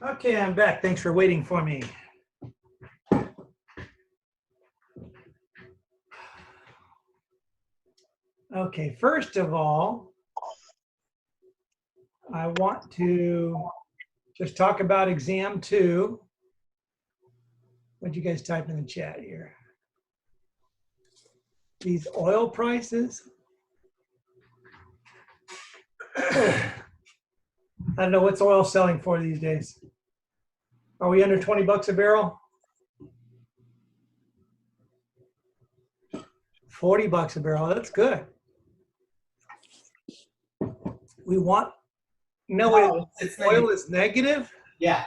Okay, I'm back. Thanks for waiting for me. Okay, first of all, I want to just talk about exam 2. What'd you guys type in the chat here? These oil prices. I don't know what's oil selling for these days. Are we under 20 bucks a barrel? 40 bucks a barrel, that's good. We want, no, it's oil is negative? Yeah,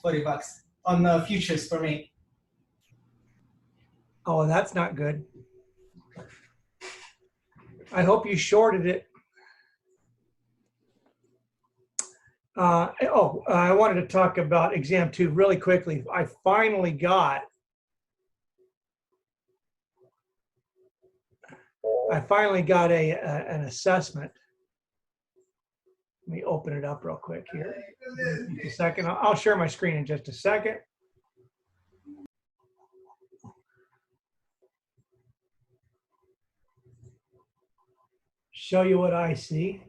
40 bucks on the futures for me. Oh, that's not good. I hope you shorted it. I wanted to talk about exam 2 really quickly. I finally got an assessment. Let me open it up real quick here. Just a second. I'll share my screen in just a second. Show you what I see.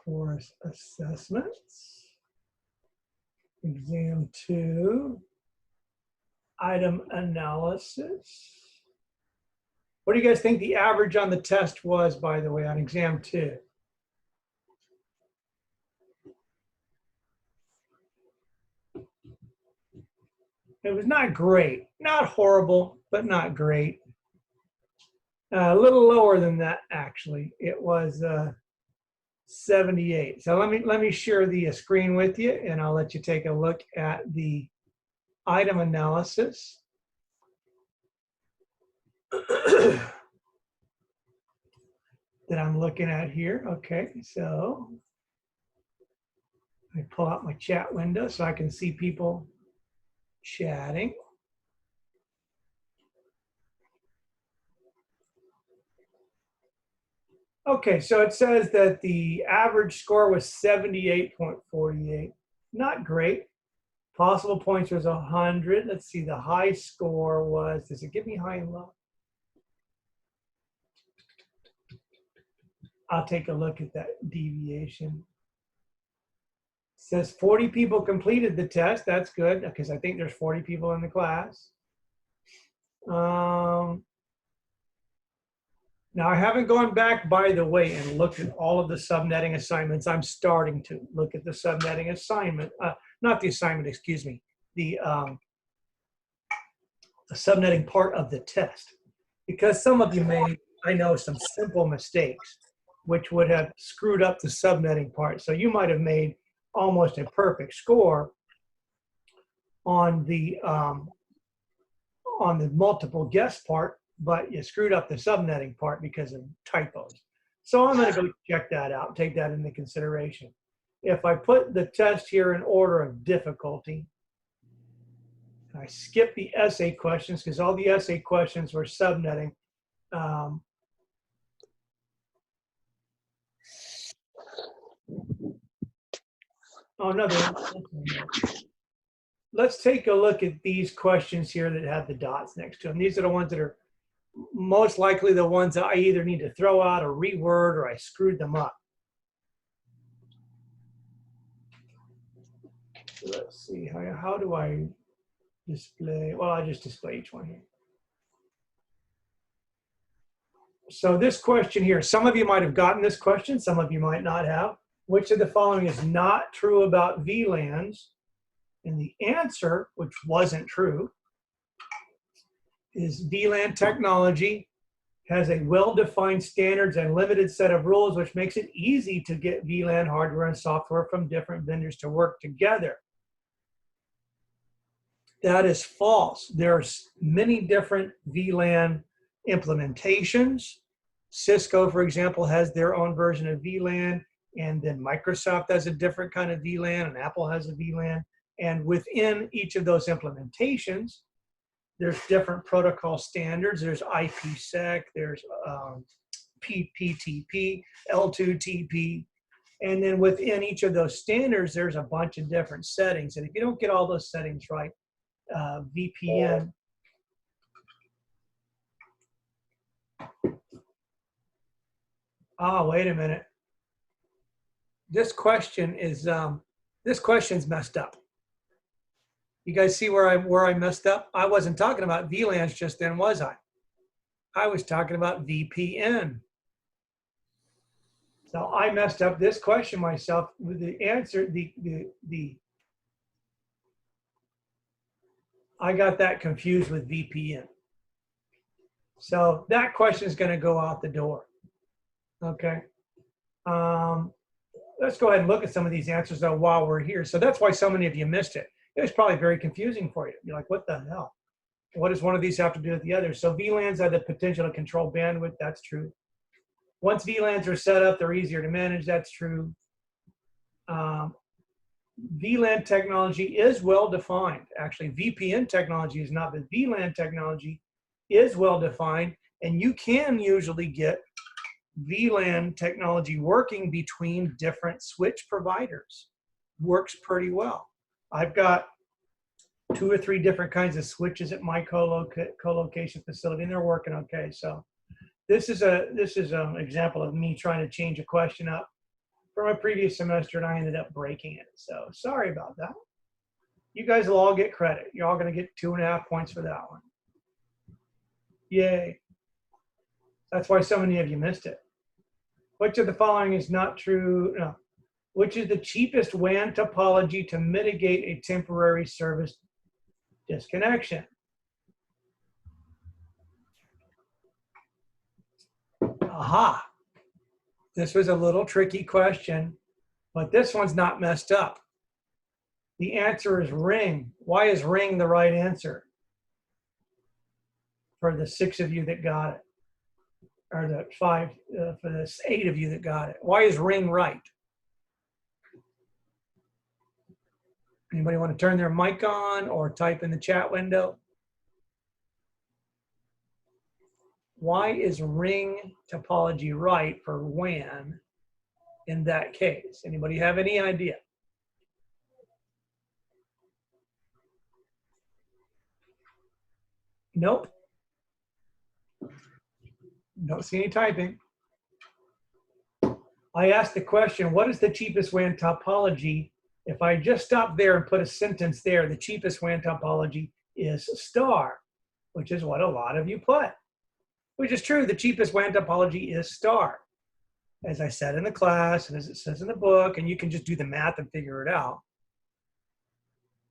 Course assessments. Exam 2. Item analysis. What do you guys think the average on the test was, by the way, on exam 2? It was not great, not horrible, but not great. A little lower than that, actually. It was 78. So let me share the screen with you, and I'll let you take a look at the item analysis. That I'm looking at here. Okay, so I pull out my chat window so I can see people chatting. Okay, so it says that the average score was 78.48. Not great. Possible points was 100. Let's see, the high score was, does it give me high and low? I'll take a look at that deviation. It says 40 people completed the test. That's good because I think there's 40 people in the class. Now, I haven't gone back, by the way, and looked at all of the subnetting assignments. I'm starting to look at the subnetting assignment, not the assignment, excuse me, the subnetting part of the test. Because some of you made, I know, some simple mistakes, which would have screwed up the subnetting part. So you might have made almost a perfect score on the multiple guess part, but you screwed up the subnetting part because of typos. So I'm going to go check that out, take that into consideration. If I put the test here in order of difficulty, I skip the essay questions because all the essay questions were subnetting. Oh no, let's take a look at these questions here that have the dots next to them. These are the ones that are most likely the ones that I either need to throw out or reword or I screwed them up. So let's see, how do I display? Well, I just display each one here. So this question here, some of you might have gotten this question, some of you might not have. Which of the following is not true about VLANs? And the answer, which wasn't true, is VLAN technology has a well-defined standards and limited set of rules, which makes it easy to get VLAN hardware and software from different vendors to work together. That is false. There's many different VLAN implementations. Cisco, for example, has their own version of VLAN, and then Microsoft has a different kind of VLAN, and Apple has a VLAN. And within each of those implementations, There's different protocol standards. There's IPsec, there's PPTP, L2TP. And then within each of those standards, there's a bunch of different settings. And if you don't get all those settings right, VPN. Oh, wait a minute. This question is, this question's messed up. You guys see where I messed up? I wasn't talking about VLANs just then, was I? I was talking about VPN. So I messed up this question myself with the answer, I got that confused with VPN. So that question is going to go out the door. Okay. Let's go ahead and look at some of these answers though while we're here. So that's why so many of you missed it. It was probably very confusing for you. You're like, what the hell? What does one of these have to do with the other? So VLANs have the potential to control bandwidth. That's true. Once VLANs are set up, they're easier to manage. That's true. VLAN technology is well defined. Actually, VPN technology is not, but VLAN technology is well defined, and you can usually get VLAN technology working between different switch providers. Works pretty well. I've got 2 or 3 different kinds of switches at my co-location facility, and they're working okay. So this is an example of me trying to change a question up from a previous semester, and I ended up breaking it. So sorry about that. You guys will all get credit. You're all going to get 2.5 points for that one. Yay. That's why so many of you missed it. Which of the following is not true? No. Which is the cheapest WAN topology to mitigate a temporary service disconnection? Aha. This was a little tricky question, but this one's not messed up. The answer is ring. Why is ring the right answer? For the 6 of you that got it, or the 5, for the 8 of you that got it. Why is ring right? Anybody want to turn their mic on or type in the chat window? Why is ring topology right for WAN in that case? Anybody have any idea? Nope. Don't see any typing. I asked the question, what is the cheapest WAN topology? If I just stop there and put a sentence there, the cheapest WAN topology is star, which is what a lot of you put. Which is true, the cheapest WAN topology is star. As I said in the class, and as it says in the book, and you can just do the math and figure it out.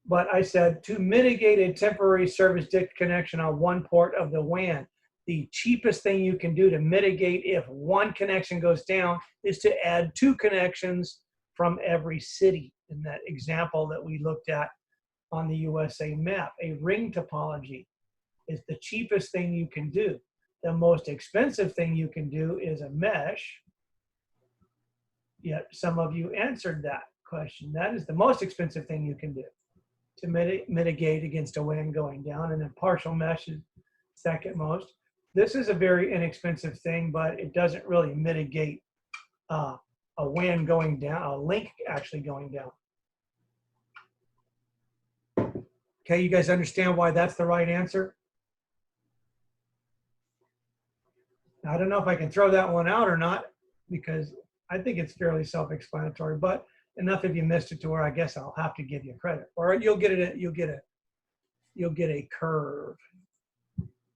But I said, to mitigate a temporary service disconnection on one port of the WAN, the cheapest thing you can do to mitigate if one connection goes down is to add 2 connections from every city in that example that we looked at on the USA map. A ring topology is the cheapest thing you can do. The most expensive thing you can do is a mesh. Yet some of you answered that question. That is the most expensive thing you can do to mitigate against a WAN going down, and then partial mesh is second most. This is a very inexpensive thing, but it doesn't really mitigate a WAN going down, a link actually going down. Okay, you guys understand why that's the right answer? I don't know if I can throw that one out or not, because I think it's fairly self-explanatory, but enough of you missed it to where I guess I'll have to give you credit, or you'll get a curve,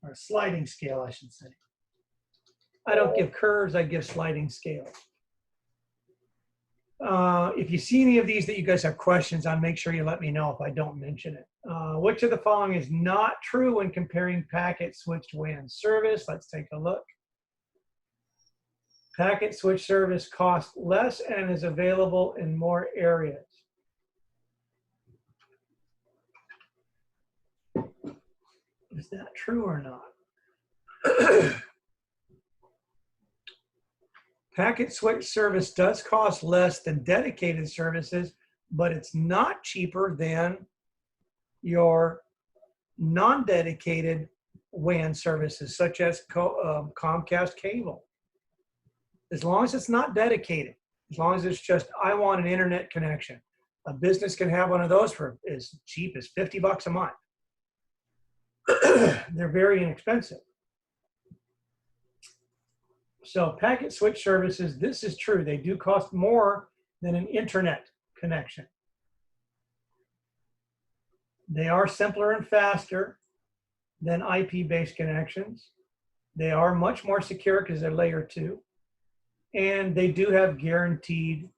or a sliding scale, I should say. I don't give curves, I give sliding scales. If you see any of these that you guys have questions on, make sure you let me know if I don't mention it. Which of the following is not true when comparing packet switched WAN service? Let's take a look. Packet switch service costs less and is available in more areas. Is that true or not? Packet switch service does cost less than dedicated services, but it's not cheaper than your non-dedicated WAN services, such as Comcast cable. As long as it's not dedicated, as long as it's just, I want an internet connection. A business can have one of those for as cheap as $50 a month. They're very inexpensive. So packet switch services, this is true. They do cost more than an internet connection. They are simpler and faster than IP-based connections. They are much more secure because they're layer 2. And they do have guaranteed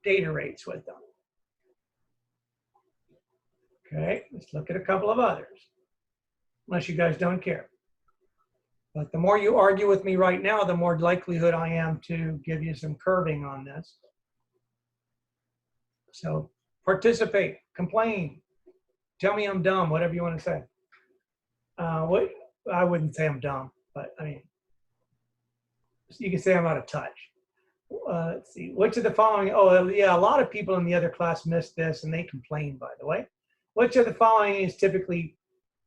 data rates with them. Okay, let's look at a couple of others, unless you guys don't care. But the more you argue with me right now, the more likelihood I am to give you some curving on this. So participate, complain, tell me I'm dumb, whatever you want to say. I wouldn't say I'm dumb, but I mean, you can say I'm out of touch. Let's see, which of the following, oh yeah, a lot of people in the other class missed this and they complained, by the way. Which of the following is typically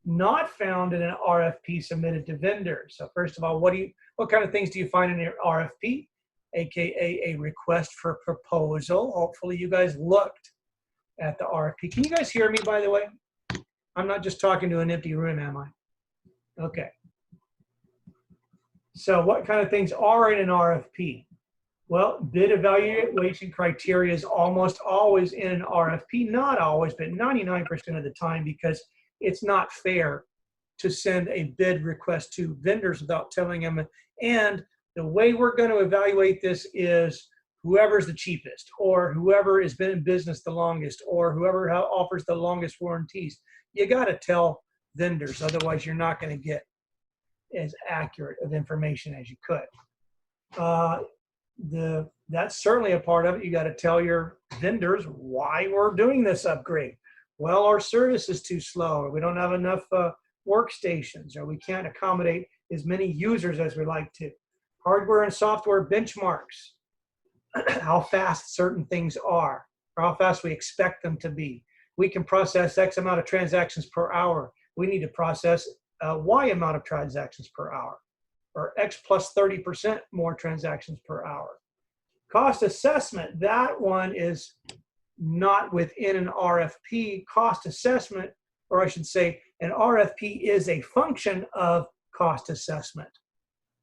not found in an RFP submitted to vendors? So first of all, what kind of things do you find in your RFP? AKA a request for proposal. Hopefully you guys looked at the RFP. Can you guys hear me, by the way? I'm not just talking to an empty room, am I? Okay. So what kind of things are in an RFP? Well, bid evaluation criteria is almost always in an RFP. Not always, but 99% of the time, because it's not fair to send a bid request to vendors without telling them. And the way we're going to evaluate this is whoever's the cheapest, or whoever has been in business the longest, or whoever offers the longest warranties. You got to tell vendors, otherwise you're not going to get as accurate of information as you could. That's certainly a part of it. You got to tell your vendors why we're doing this upgrade. Well, our service is too slow, or we don't have enough workstations, or we can't accommodate as many users as we like to. Hardware and software benchmarks, how fast certain things are, or how fast we expect them to be. We can process X amount of transactions per hour. We need to process Y amount of transactions per hour, or X plus 30% more transactions per hour. Cost assessment, that one is not within an RFP. Cost assessment, or I should say, an RFP is a function of cost assessment.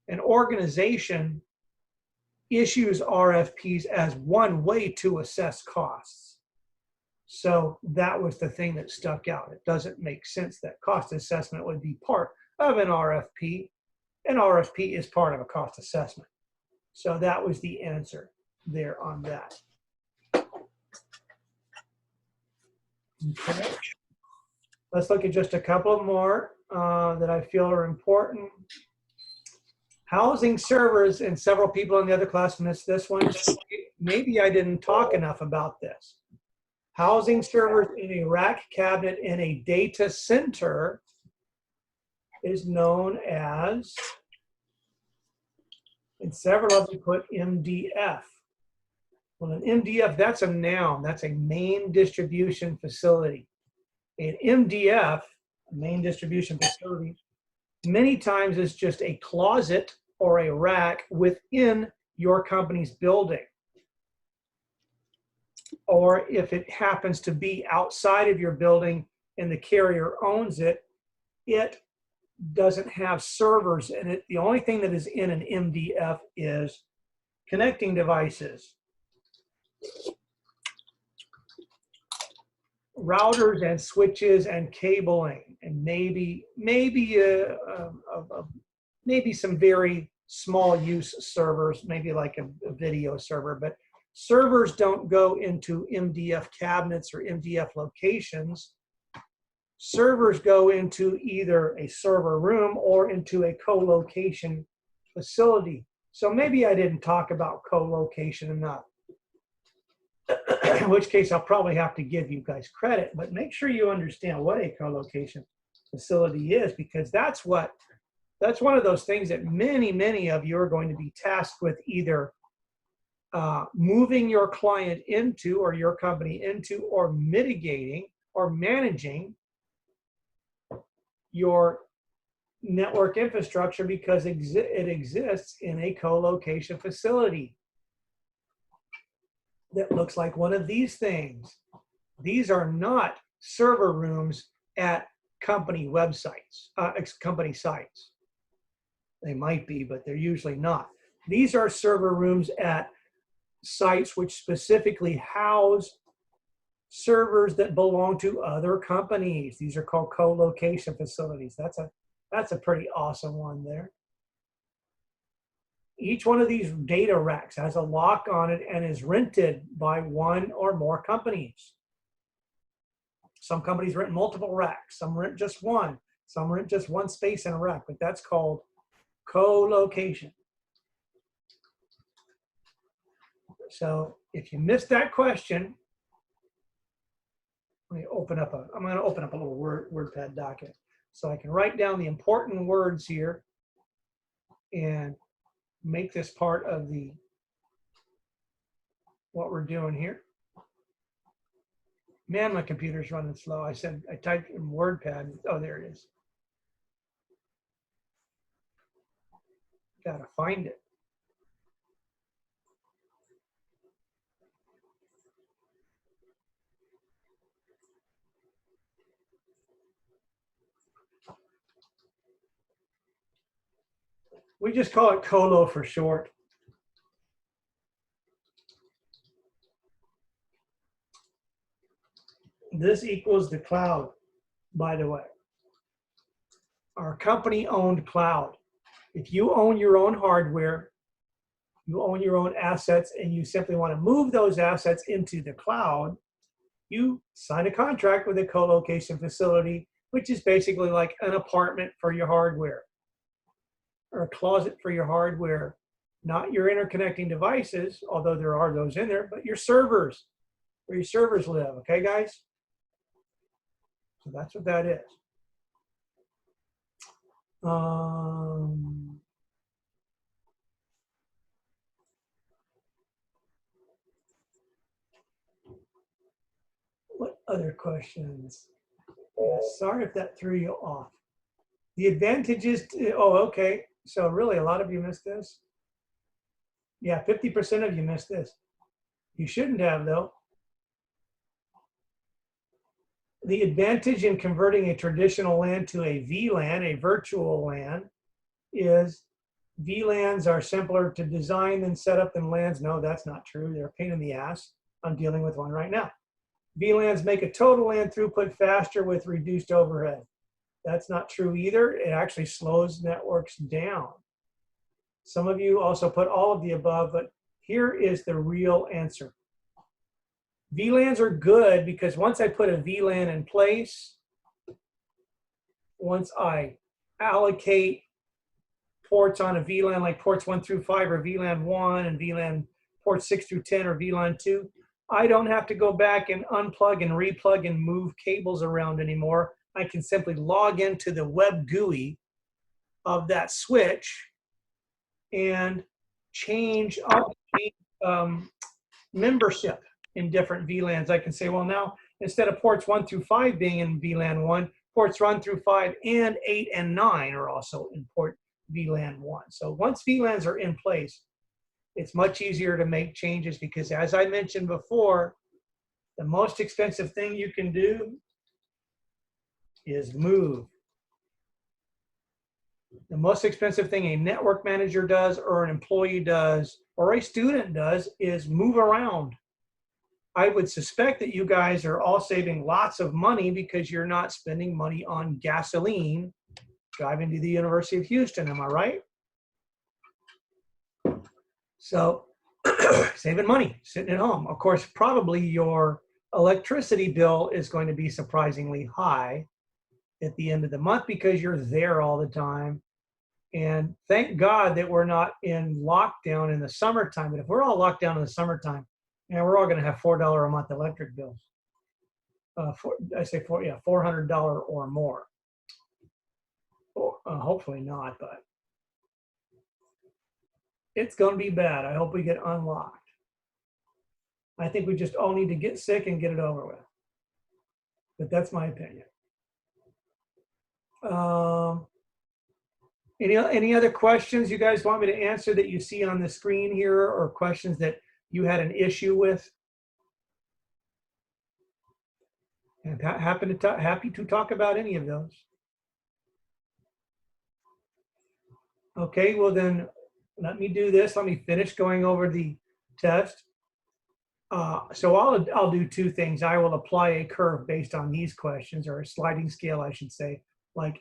An organization issues RFPs as one way to assess costs. So that was the thing that stuck out. It doesn't make sense that cost assessment would be part of an RFP. An RFP is part of a cost assessment. So that was the answer there on that. Okay. Let's look at just a couple more that I feel are important. Housing servers, and several people in the other class missed this one. Maybe I didn't talk enough about this. Housing servers in a rack cabinet in a data center is known as, and several of them put MDF. Well, an MDF, that's a noun. That's a main distribution facility. An MDF, a main distribution facility, many times is just a closet or a rack within your company's building. Or if it happens to be outside of your building and the carrier owns it, it doesn't have servers in it. The only thing that is in an MDF is connecting devices, routers and switches and cabling, and maybe some very small use servers, maybe like a video server, but servers don't go into MDF cabinets or MDF locations. Servers go into either a server room or into a co-location facility. So maybe I didn't talk about co-location enough, in which case I'll probably have to give you guys credit, but make sure you understand what a co-location facility is, because that's one of those things that many of you are going to be tasked with, either moving your client into, or your company into, or mitigating or managing your network infrastructure because it exists in a co-location facility that looks like one of these things. These are not server rooms at company websites, company sites. They might be, but they're usually not. These are server rooms at sites which specifically house servers that belong to other companies. These are called co-location facilities. That's a pretty awesome one there. Each one of these data racks has a lock on it and is rented by one or more companies. Some companies rent multiple racks, some rent just one, some rent just one space in a rack, but that's called co-location. So if you missed that question, let me open up I'm going to open up a little WordPad document so I can write down the important words here and make this part of what we're doing here. Man, my computer's running slow. I typed in WordPad. Oh, there it is. Gotta find it. We just call it Colo for short. This equals the cloud, by the way. Our company-owned cloud. If you own your own hardware, you own your own assets, and you simply want to move those assets into the cloud, you sign a contract with a co-location facility, which is basically like an apartment for your hardware or a closet for your hardware, not your interconnecting devices, although there are those in there, but your servers, where your servers live. Okay, guys? So that's what that is. What other questions? Yeah, sorry if that threw you off. The advantages, oh, okay. So really a lot of you missed this. Yeah, 50% of you missed this. You shouldn't have though. The advantage in converting a traditional LAN to a VLAN, a virtual LAN, is VLANs are simpler to design and set up than LANs. No, that's not true. They're a pain in the ass. I'm dealing with one right now. VLANs make a total LAN throughput faster with reduced overhead. That's not true either. It actually slows networks down. Some of you also put all of the above, but here is the real answer. VLANs are good because once I put a VLAN in place, once I allocate ports on a VLAN like ports 1 through 5 or VLAN 1 and VLAN ports 6 through 10 or VLAN 2, I don't have to go back and unplug and replug and move cables around anymore. I can simply log into the web GUI of that switch and change membership in different VLANs. I can say, well, now instead of ports 1 through 5 being in VLAN 1, ports 1 through 5 and 8 and 9 are also in port VLAN 1. So once VLANs are in place, it's much easier to make changes because, as I mentioned before, the most expensive thing you can do is move. The most expensive thing a network manager does or an employee does or a student does is move around. I would suspect that you guys are all saving lots of money because you're not spending money on gasoline driving to the University of Houston. Am I right? So saving money, sitting at home. Of course, probably your electricity bill is going to be surprisingly high at the end of the month because you're there all the time. And thank God that we're not in lockdown in the summertime. But if we're all locked down in the summertime, we're all going to have $4 a month electric bills. $400 or more. Hopefully not, but it's going to be bad. I hope we get unlocked. I think we just all need to get sick and get it over with. But that's my opinion. Um, any other questions you guys want me to answer that you see on the screen here, or questions that you had an issue with? And happy to talk about any of those. Okay, well then, let me do this. Let me finish going over the test. So I'll do two things. I will apply a curve based on these questions, or a sliding scale, I should say. Like,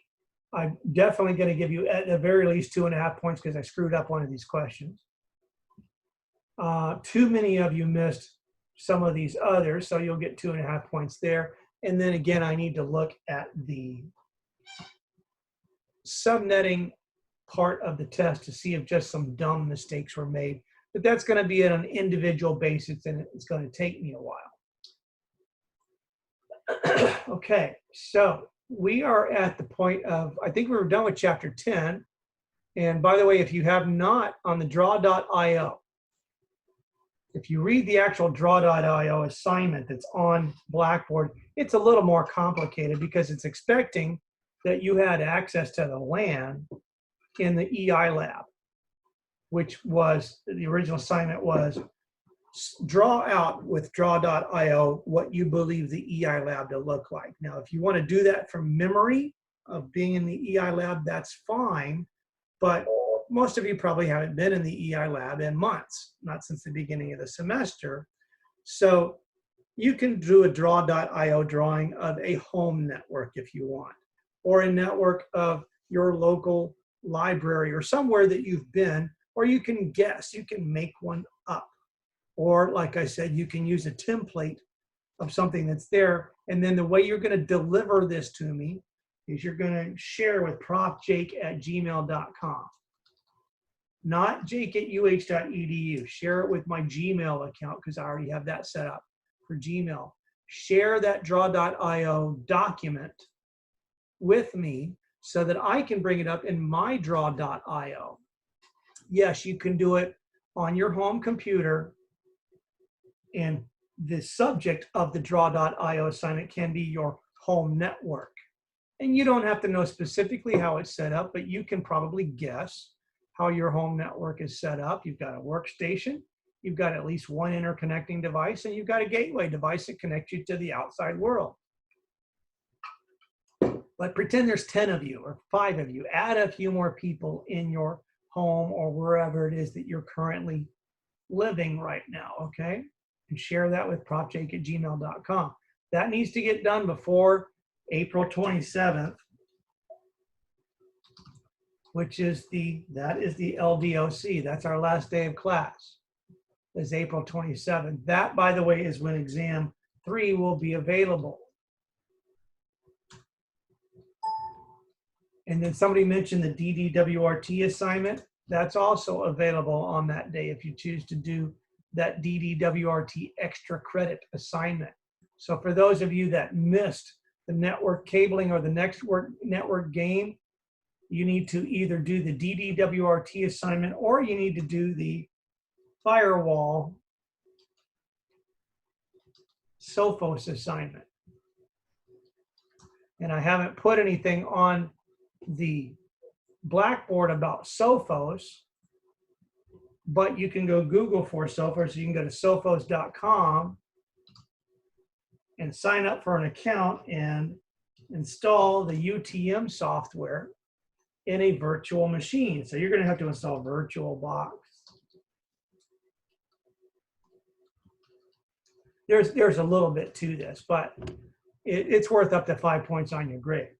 I'm definitely going to give you at the very least 2.5 points because I screwed up one of these questions. Too many of you missed some of these others, so you'll get 2.5 points there. And then again, I need to look at the subnetting part of the test to see if just some dumb mistakes were made. But that's going to be on an individual basis, and it's going to take me a while. Okay, so we are at the point of, I think we were done with chapter 10. And by the way, if you have not, on the draw.io, if you read the actual draw.io assignment that's on Blackboard, it's a little more complicated because it's expecting that you had access to the LAN in the EI lab, which was, the original assignment was draw out with draw.io what you believe the EI lab to look like. Now, if you want to do that from memory of being in the EI lab, that's fine. But most of you probably haven't been in the EI lab in months, not since the beginning of the semester. So you can do a draw.io drawing of a home network if you want, or a network of your local library or somewhere that you've been, or you can guess, you can make one up. Or like I said, you can use a template of something that's there. And then the way you're going to deliver this to me is you're going to share with profjake@gmail.com. Not jake@uh.edu. Share it with my Gmail account because I already have that set up for Gmail. Share that draw.io document with me so that I can bring it up in my draw.io. Yes, you can do it on your home computer, and the subject of the draw.io assignment can be your home network. And you don't have to know specifically how it's set up, but you can probably guess how your home network is set up. You've got a workstation, you've got at least one interconnecting device, and you've got a gateway device that connects you to the outside world. But pretend there's 10 of you or 5 of you. Add a few more people in your home or wherever it is that you're currently living right now, okay? And share that with profjake@gmail.com. That needs to get done before April 27th, which is that is the LDOC. That's our last day of class, is April 27th. That, by the way, is when exam 3 will be available. And then somebody mentioned the DDWRT assignment. That's also available on that day if you choose to do that DDWRT extra credit assignment. So for those of you that missed the network cabling or the next network game, you need to either do the DDWRT assignment or you need to do the firewall Sophos assignment. And I haven't put anything on the Blackboard about Sophos, but you can go Google for Sophos. You can go to sophos.com and sign up for an account and install the UTM software in a virtual machine. So you're going to have to install VirtualBox. There's a little bit to this, but it's worth up to 5 points on your grade.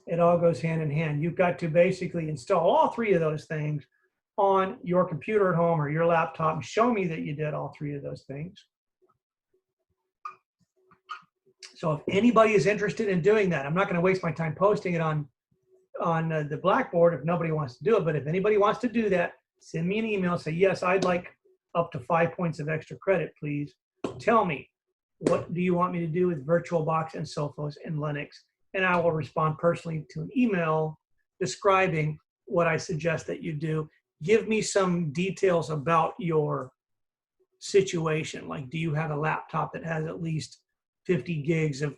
It all goes hand in hand. You've got to basically install all 3 of those things on your computer at home or your laptop and show me that you did all 3 of those things. So if anybody is interested in doing that, I'm not going to waste my time posting it on the Blackboard if nobody wants to do it. But if anybody wants to do that, send me an email. Say, yes, I'd like up to 5 points of extra credit, please. Tell me, what do you want me to do with VirtualBox and Sophos and Linux? And I will respond personally to an email describing what I suggest that you do. Give me some details about your situation. Like, do you have a laptop that has at least 50 gigs of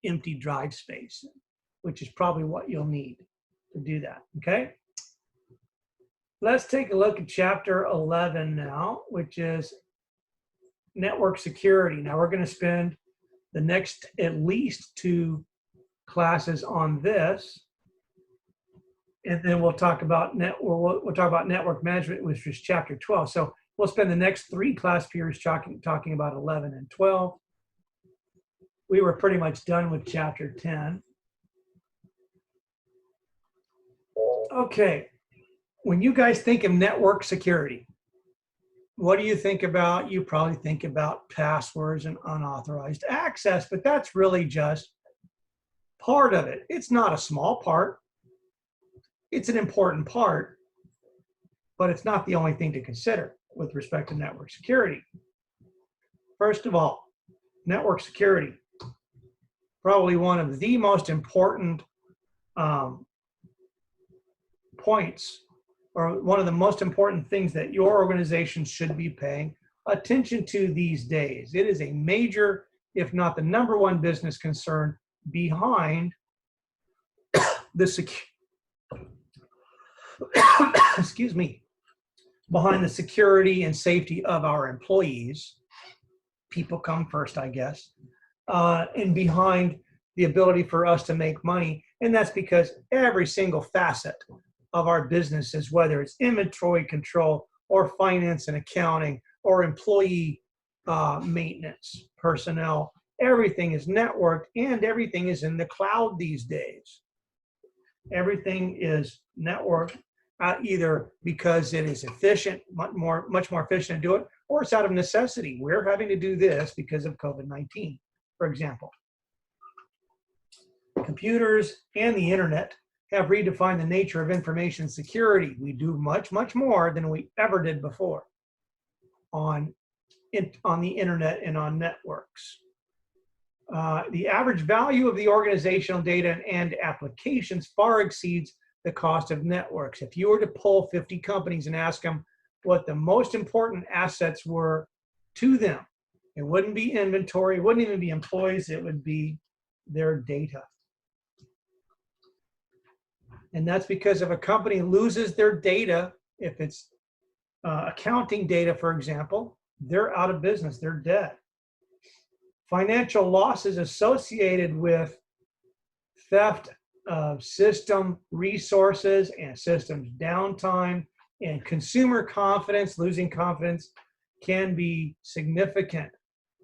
empty drive space, which is probably what you'll need to do that, okay? Let's take a look at chapter 11 now, which is network security. Now we're going to spend the next at least 2 classes on this, and then we'll talk about we'll talk about network management, which is chapter 12. So we'll spend the next 3 class periods talking about 11 and 12. We were pretty much done with chapter 10. Okay, when you guys think of network security, what do you think about? You probably think about passwords and unauthorized access, but that's really just part of it. It's not a small part. It's an important part, but it's not the only thing to consider with respect to network security. First of all, network security, probably one of the most important points, or one of the most important things that your organization should be paying attention to these days. It is a major, if not the #1 business concern behind the excuse me, behind the security and safety of our employees. People come first, I guess, and behind the ability for us to make money. And that's because every single facet of our businesses, whether it's inventory control or finance and accounting or employee maintenance, personnel, everything is networked and everything is in the cloud these days. Everything is networked either because it is efficient, much more efficient to do it, or it's out of necessity. We're having to do this because of COVID-19, for example. Computers and the internet have redefined the nature of information security. We do much, much more than we ever did before on the internet and on networks. The average value of the organizational data and applications far exceeds the cost of networks. If you were to poll 50 companies and ask them what the most important assets were to them, it wouldn't be inventory, it wouldn't even be employees, it would be their data. And that's because if a company loses their data, if it's accounting data, for example, they're out of business, they're dead. Financial losses associated with theft of system resources and systems downtime and consumer confidence, losing confidence, can be significant.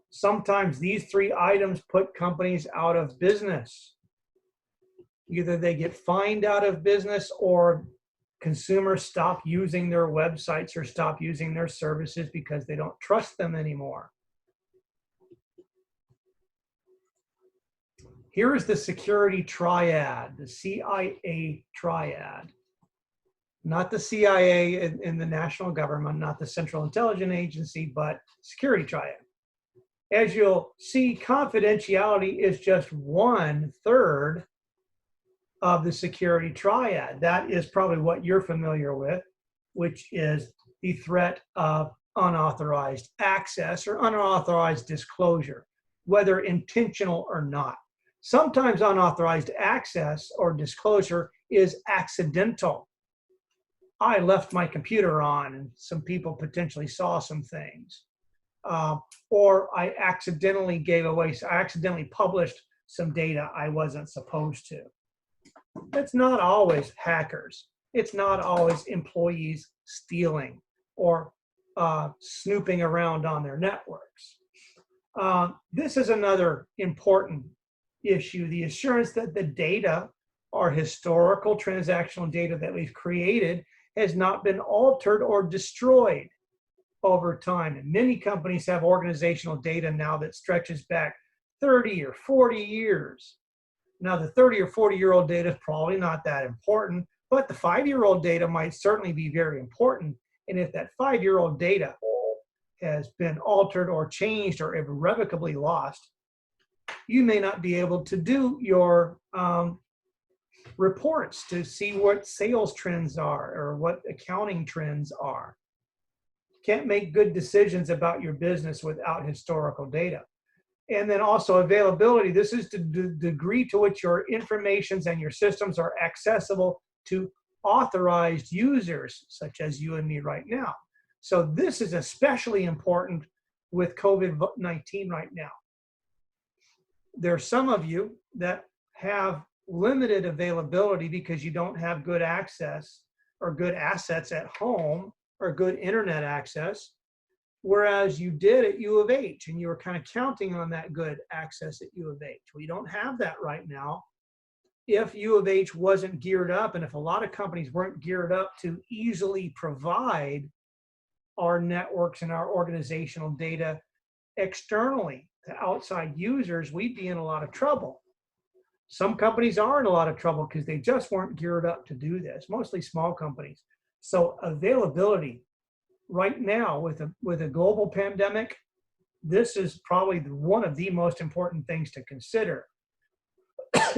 Sometimes these 3 items put companies out of business. Either they get fined out of business or consumers stop using their websites or stop using their services because they don't trust them anymore. Here is the security triad, the CIA triad. Not the CIA in the national government, not the Central Intelligence Agency, but security triad. As you'll see, confidentiality is just 1/3 of the security triad. That is probably what you're familiar with, which is the threat of unauthorized access or unauthorized disclosure, whether intentional or not. Sometimes unauthorized access or disclosure is accidental. I left my computer on and some people potentially saw some things. Or I accidentally published some data I wasn't supposed to. It's not always hackers. It's not always employees stealing or snooping around on their networks. This is another important issue, the assurance that the data, our historical transactional data that we've created, has not been altered or destroyed over time. And many companies have organizational data now that stretches back 30 or 40 years. Now, the 30 or 40-year-old data is probably not that important, but the 5-year-old data might certainly be very important. And if that 5-year-old data has been altered or changed or irrevocably lost, you may not be able to do your reports to see what sales trends are or what accounting trends are. can't make good decisions about your business without historical data. And then also availability. This is the degree to which your informations and your systems are accessible to authorized users, such as you and me right now. So this is especially important with COVID-19 right now. There are some of you that have limited availability because you don't have good access or good assets at home or good internet access, whereas you did at U of H and you were kind of counting on that good access at U of H. We don't have that right now. If U of H wasn't geared up, and if a lot of companies weren't geared up to easily provide our networks and our organizational data externally to outside users, we'd be in a lot of trouble. Some companies are in a lot of trouble because they just weren't geared up to do this, mostly small companies. So availability right now with a global pandemic, this is probably one of the most important things to consider,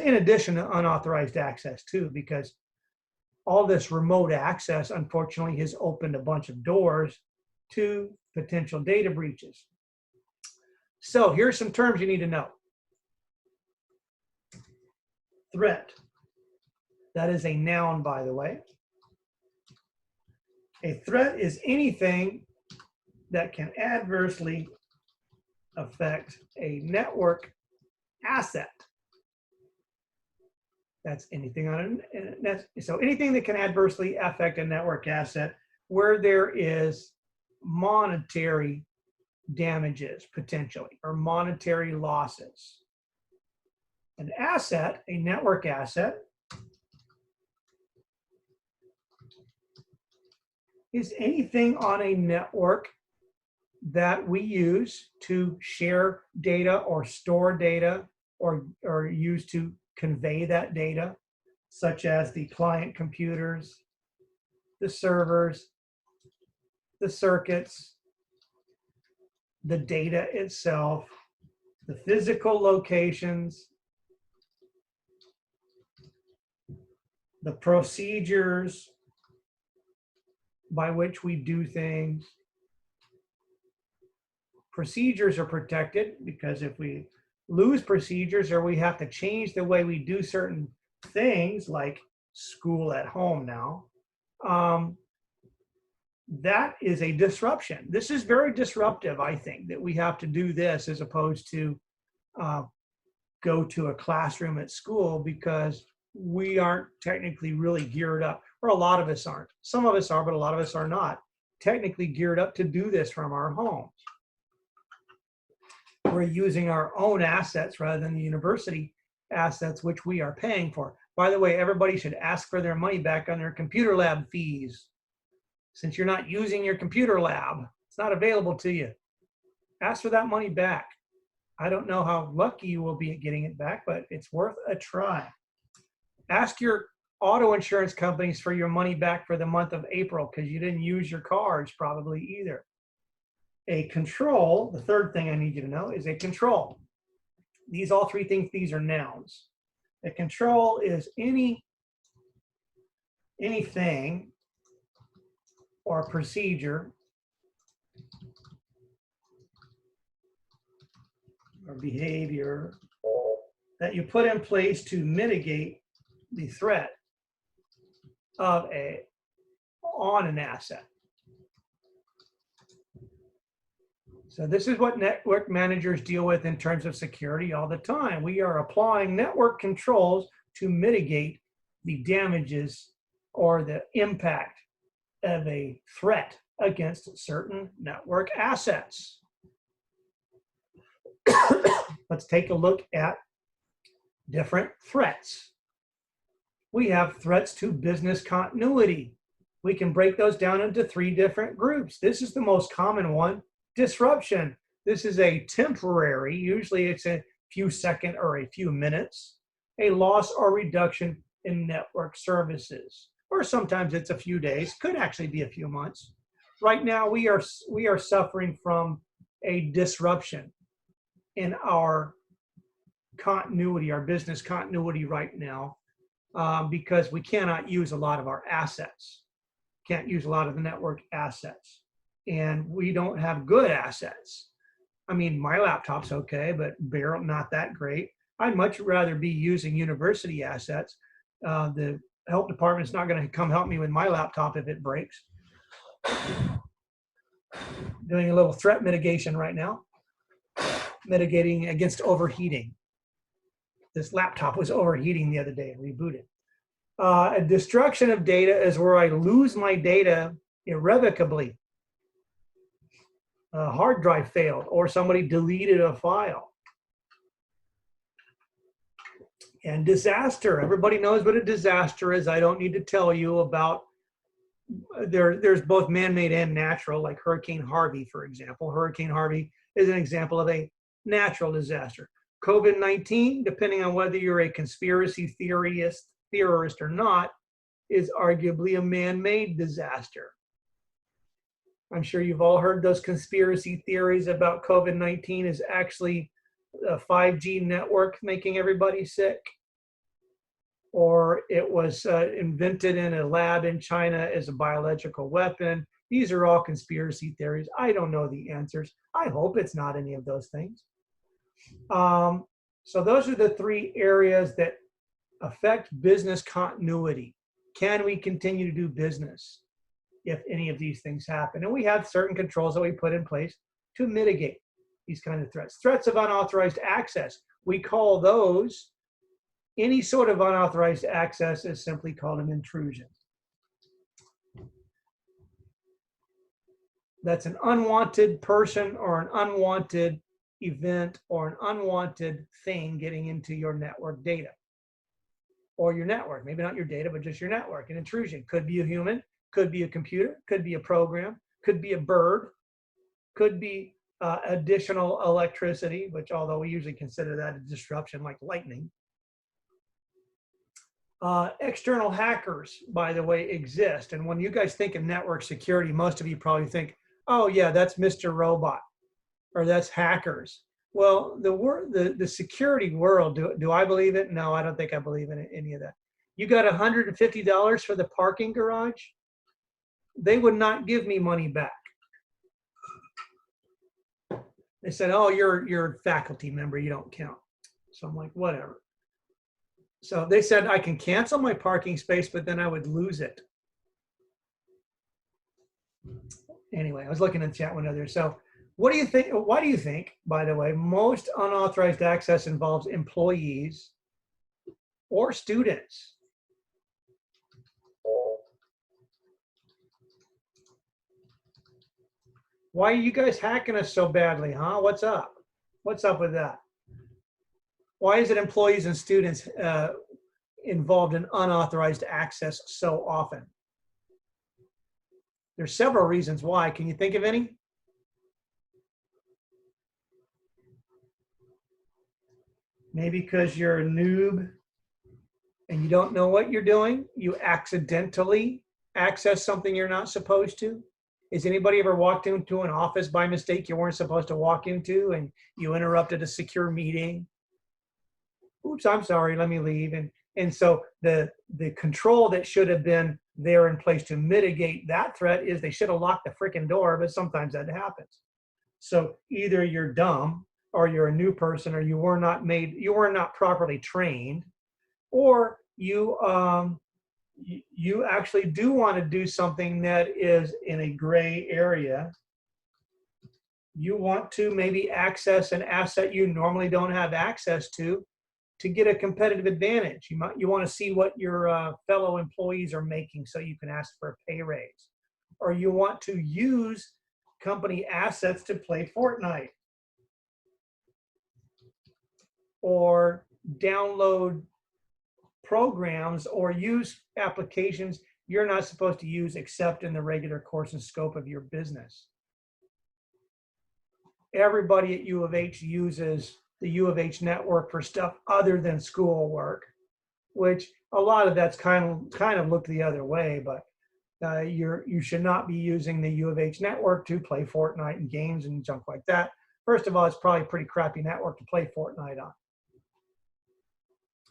in addition to unauthorized access too, because all this remote access, unfortunately, has opened a bunch of doors to potential data breaches. So here's some terms you need to know. Threat. That is a noun, by the way. A threat is anything that can adversely affect a network asset. That's anything on a, so anything that can adversely affect a network asset where there is monetary damages potentially or monetary losses. An asset, a network asset, is anything on a network that we use to share data or store data or use to convey that data, such as the client computers, the servers, the circuits, the data itself, the physical locations, the procedures by which we do things. Procedures are protected because if we lose procedures or we have to change the way we do certain things, like school at home now, that is a disruption. This is very disruptive, I think, that we have to do this as opposed to go to a classroom at school, because we aren't technically really geared up, or a lot of us aren't. Some of us are, but a lot of us are not technically geared up to do this from our homes. We're using our own assets rather than the university assets, which we are paying for. By the way, everybody should ask for their money back on their computer lab fees. Since you're not using your computer lab, it's not available to you. Ask for that money back. I don't know how lucky you will be at getting it back, but it's worth a try. Ask your auto insurance companies for your money back for the month of April because you didn't use your cards probably either. A control, the third thing I need you to know is a control. These all three things, these are nouns. A control is anything or procedure or behavior that you put in place to mitigate the threat of on an asset. So this is what network managers deal with in terms of security all the time. We are applying network controls to mitigate the damages or the impact of a threat against certain network assets. Let's take a look at different threats. We have threats to business continuity. We can break those down into three different groups. This is the most common one. Disruption. This is a temporary, usually it's a few seconds or a few minutes, a loss or reduction in network services. Or sometimes it's a few days, could actually be a few months. Right now we are suffering from a disruption in our continuity, our business continuity right now, because we cannot use a lot of our assets. Can't use a lot of the network assets. and we don't have good assets. I mean, my laptop's okay, but barely not that great. I'd much rather be using university assets. The health department's not going to come help me with my laptop if it breaks. Doing a little threat mitigation right now, mitigating against overheating. This laptop was overheating the other day and rebooted. A destruction of data is where I lose my data irrevocably. A hard drive failed or somebody deleted a file. And disaster, everybody knows what a disaster is. I don't need to tell you about, there's both man-made and natural, like Hurricane Harvey, for example. Hurricane Harvey is an example of a natural disaster. COVID-19, depending on whether you're a conspiracy theorist or not, is arguably a man-made disaster. I'm sure you've all heard those conspiracy theories about COVID-19 is actually a 5G network making everybody sick, or it was invented in a lab in China as a biological weapon. These are all conspiracy theories. I don't know the answers. I hope it's not any of those things. So those are the three areas that affect business continuity. Can we continue to do business if any of these things happen? And we have certain controls that we put in place to mitigate these kinds of threats. Threats of unauthorized access. We call those, any sort of unauthorized access is simply called an intrusion. That's an unwanted person or an unwanted event or an unwanted thing getting into your network data or your network. Maybe not your data, but just your network. An intrusion could be a human, could be a computer, could be a program, could be a bird, could be additional electricity, which although we usually consider that a disruption like lightning. External hackers, by the way, exist. And when you guys think of network security, most of you probably think, oh yeah, that's Mr. Robot or that's hackers. Well, the security world, do I believe it? No, I don't think I believe in any of that. You got $150 for the parking garage? They would not give me money back. They said, oh, you're a faculty member, you don't count. So I'm like, whatever. So they said I can cancel my parking space, but then I would lose it. Anyway, I was looking in the chat window there. So what do you think? Why do you think, by the way, most unauthorized access involves employees or students? Why are you guys hacking us so badly, huh? What's up? What's up with that? Why is it employees and students involved in unauthorized access so often? There's several reasons why. Can you think of any? Maybe because you're a noob and you don't know what you're doing. You accidentally access something you're not supposed to. Has anybody ever walked into an office by mistake you weren't supposed to walk into and you interrupted a secure meeting? Oops, I'm sorry, let me leave. And so the control that should have been there in place to mitigate that threat is they should have locked the freaking door, but sometimes that happens. So either you're dumb or you're a new person or you were not properly trained, or you actually do want to do something that is in a gray area. You want to maybe access an asset you normally don't have access to get a competitive advantage. You want to see what your fellow employees are making so you can ask for a pay raise. Or you want to use company assets to play Fortnite. Or download programs or use applications you're not supposed to use except in the regular course and scope of your business. Everybody at U of H uses the U of H network for stuff other than school work, which a lot of that's kind of looked the other way, but you should not be using the U of H network to play Fortnite and games and junk like that. First of all, it's probably a pretty crappy network to play Fortnite on.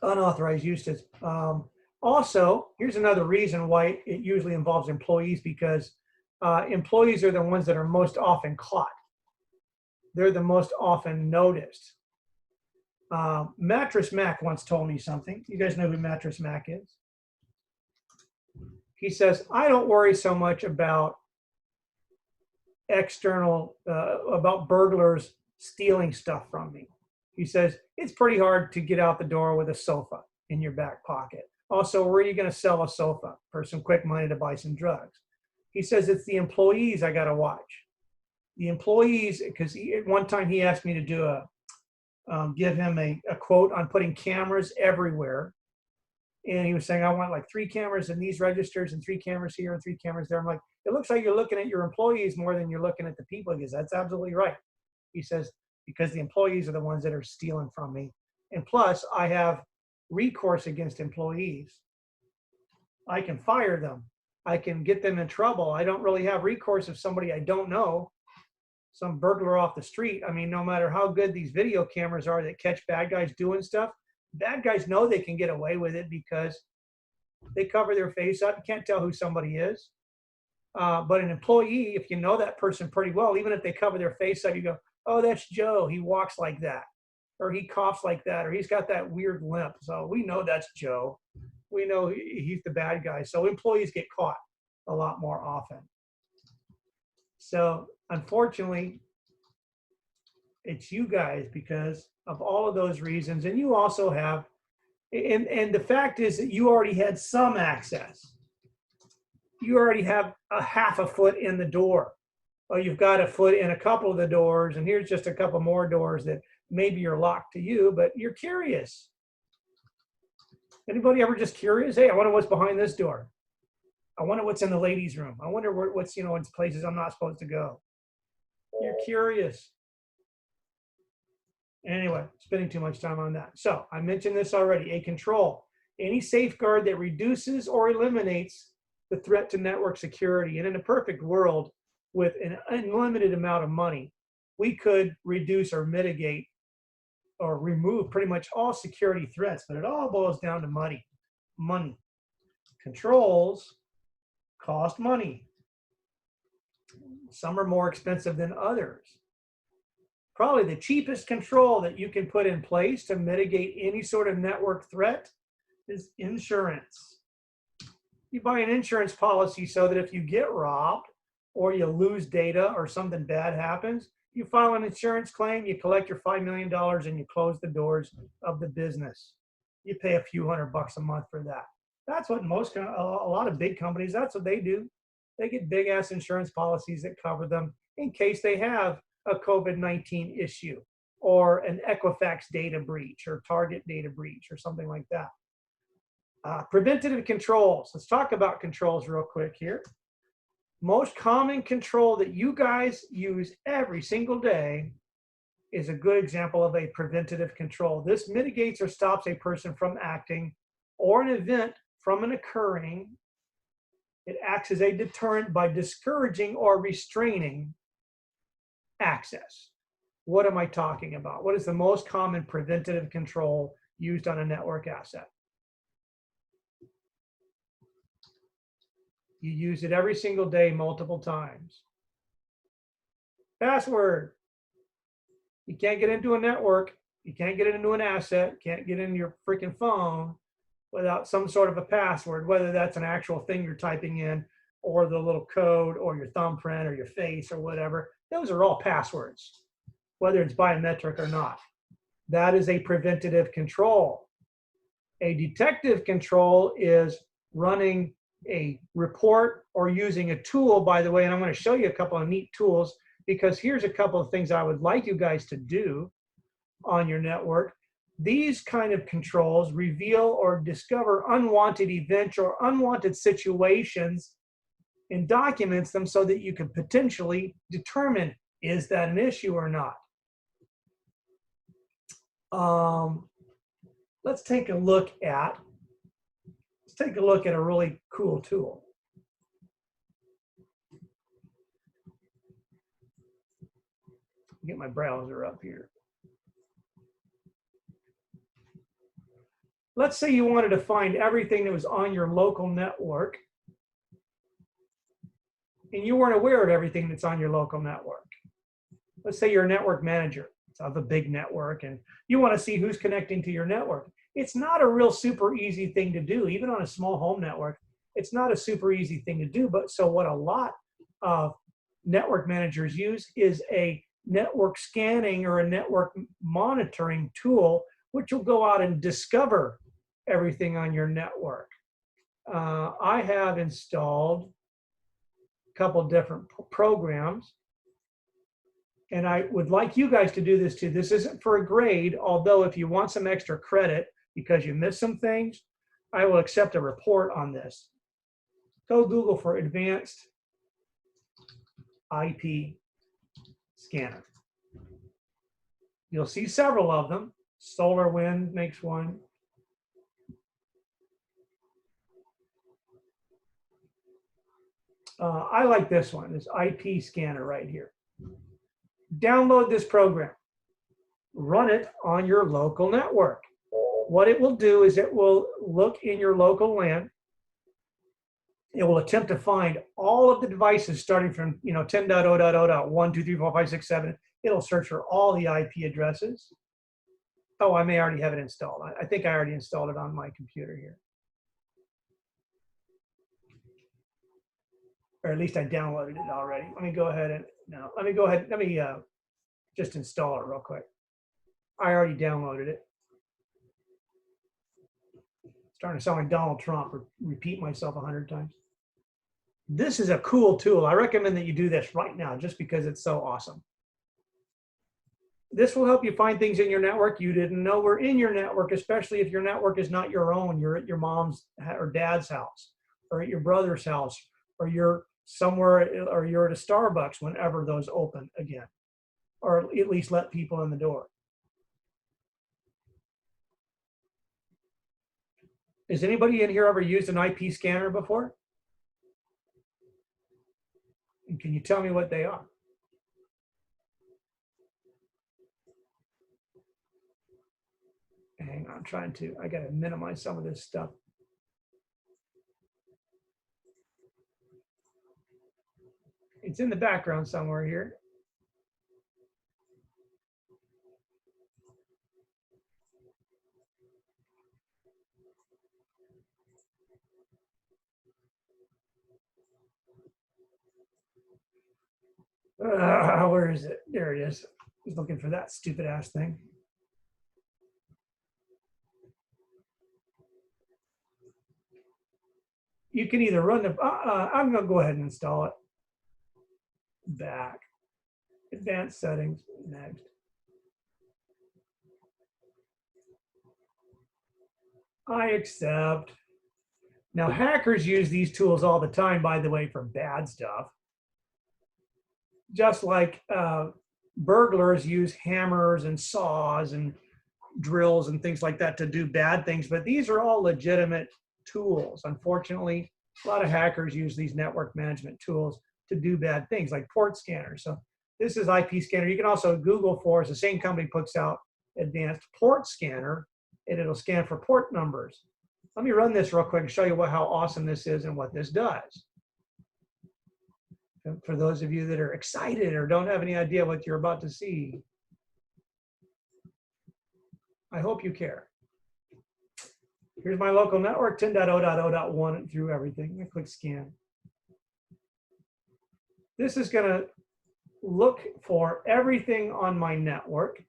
Unauthorized uses. Also, here's another reason why it usually involves employees, because employees are the ones that are most often caught. They're the most often noticed. Mattress Mac once told me something. You guys know who Mattress Mac is? He says, I don't worry so much about about burglars stealing stuff from me. He says, it's pretty hard to get out the door with a sofa in your back pocket. Also, where are you going to sell a sofa for some quick money to buy some drugs? He says, it's the employees I got to watch. The employees, because at one time he asked me to do give him a quote on putting cameras everywhere. And he was saying, I want like 3 cameras in these registers and 3 cameras here and 3 cameras there. I'm like, it looks like you're looking at your employees more than you're looking at the people. He goes, that's absolutely right. He says, because the employees are the ones that are stealing from me. And plus, I have recourse against employees. I can fire them. I can get them in trouble. I don't really have recourse of somebody I don't know, some burglar off the street. I mean, no matter how good these video cameras are that catch bad guys doing stuff, bad guys know they can get away with it because they cover their face up. You can't tell who somebody is. But an employee, if you know that person pretty well, even if they cover their face up, you go, oh, that's Joe. He walks like that, or he coughs like that, or he's got that weird limp. So we know that's Joe. We know he's the bad guy. So employees get caught a lot more often. So unfortunately, it's you guys because of all of those reasons. And you also have, and the fact is that you already had some access. You already have a half a foot in the door. Or you've got a foot in a couple of the doors, and here's just a couple more doors that maybe are locked to you, but you're curious. Anybody ever just curious? Hey, I wonder what's behind this door. I wonder what's in the ladies' room. I wonder what's, in places I'm not supposed to go. You're curious. Anyway, spending too much time on that. So I mentioned this already, a control. Any safeguard that reduces or eliminates the threat to network security. And in a perfect world, with an unlimited amount of money, we could reduce or mitigate or remove pretty much all security threats, but it all boils down to money. Money. Controls cost money. Some are more expensive than others. Probably the cheapest control that you can put in place to mitigate any sort of network threat is insurance. You buy an insurance policy so that if you get robbed or you lose data or something bad happens, you file an insurance claim, you collect your $5 million and you close the doors of the business. You pay a few $100 a month for that. That's what a lot of big companies, that's what they do. They get big ass insurance policies that cover them in case they have a COVID-19 issue or an Equifax data breach or Target data breach or something like that. Preventative controls. Let's talk about controls real quick here. Most common control that you guys use every single day is a good example of a preventative control. This mitigates or stops a person from acting or an event from an occurring. It acts as a deterrent by discouraging or restraining access. What am I talking about? What is the most common preventative control used on a network asset? You use it every single day, multiple times. Password. You can't get into a network. You can't get into an asset. Can't get into your freaking phone without some sort of a password, whether that's an actual thing you're typing in or the little code or your thumbprint or your face or whatever. Those are all passwords, whether it's biometric or not. That is a preventative control. A detective control is running a report or using a tool, by the way, and I'm going to show you a couple of neat tools because here's a couple of things I would like you guys to do on your network. These kind of controls reveal or discover unwanted events or unwanted situations and documents them so that you can potentially determine, is that an issue or not? Let's take a look at a really cool tool. Get my browser up here. Let's say you wanted to find everything that was on your local network. and you weren't aware of everything that's on your local network. Let's say you're a network manager of a big network and you want to see who's connecting to your network. It's not a real super easy thing to do, even on a small home network. It's not a super easy thing to do. But so what a lot of network managers use is a network scanning or a network monitoring tool, which will go out and discover everything on your network. I have installed a couple different programs, and I would like you guys to do this too. This isn't for a grade, although if you want some extra credit because you missed some things, I will accept a report on this. Go Google for advanced IP scanner. You'll see several of them. SolarWind makes one. I like this one, this IP scanner right here. Download this program. Run it on your local network. What it will do is it will look in your local LAN. It will attempt to find all of the devices starting from 10.0.0.1, 2, 3, 4, 5, 6, 7. It'll search for all the IP addresses. Oh, I may already have it installed. I think I already installed it on my computer here. Or at least I downloaded it already. Let me go ahead and, let me just install it real quick. I already downloaded it. Starting to sound like Donald Trump or repeat myself 100 times. This is a cool tool. I recommend that you do this right now just because it's so awesome. This will help you find things in your network you didn't know were in your network, especially if your network is not your own. You're at your mom's or dad's house, or at your brother's house, or you're somewhere, or you're at a Starbucks whenever those open again, or at least let people in the door. Has anybody in here ever used an IP scanner before? And can you tell me what they are? Hang on, I got to minimize some of this stuff. It's in the background somewhere here. Where is it? There it is. I was looking for that stupid ass thing. You can either run the, I'm gonna go ahead and install it. Back. Advanced settings, next. I accept. Now hackers use these tools all the time, by the way, for bad stuff. Just like burglars use hammers and saws and drills and things like that to do bad things, but these are all legitimate tools. Unfortunately, a lot of hackers use these network management tools to do bad things, like port scanners. So this is IP scanner. You can also Google for, it's the same company puts out advanced port scanner, and it'll scan for port numbers. Let me run this real quick and show you how awesome this is and what this does. For those of you that are excited or don't have any idea what you're about to see, I hope you care. Here's my local network, 10.0.0.1 through everything. I click scan. This is going to look for everything on my network.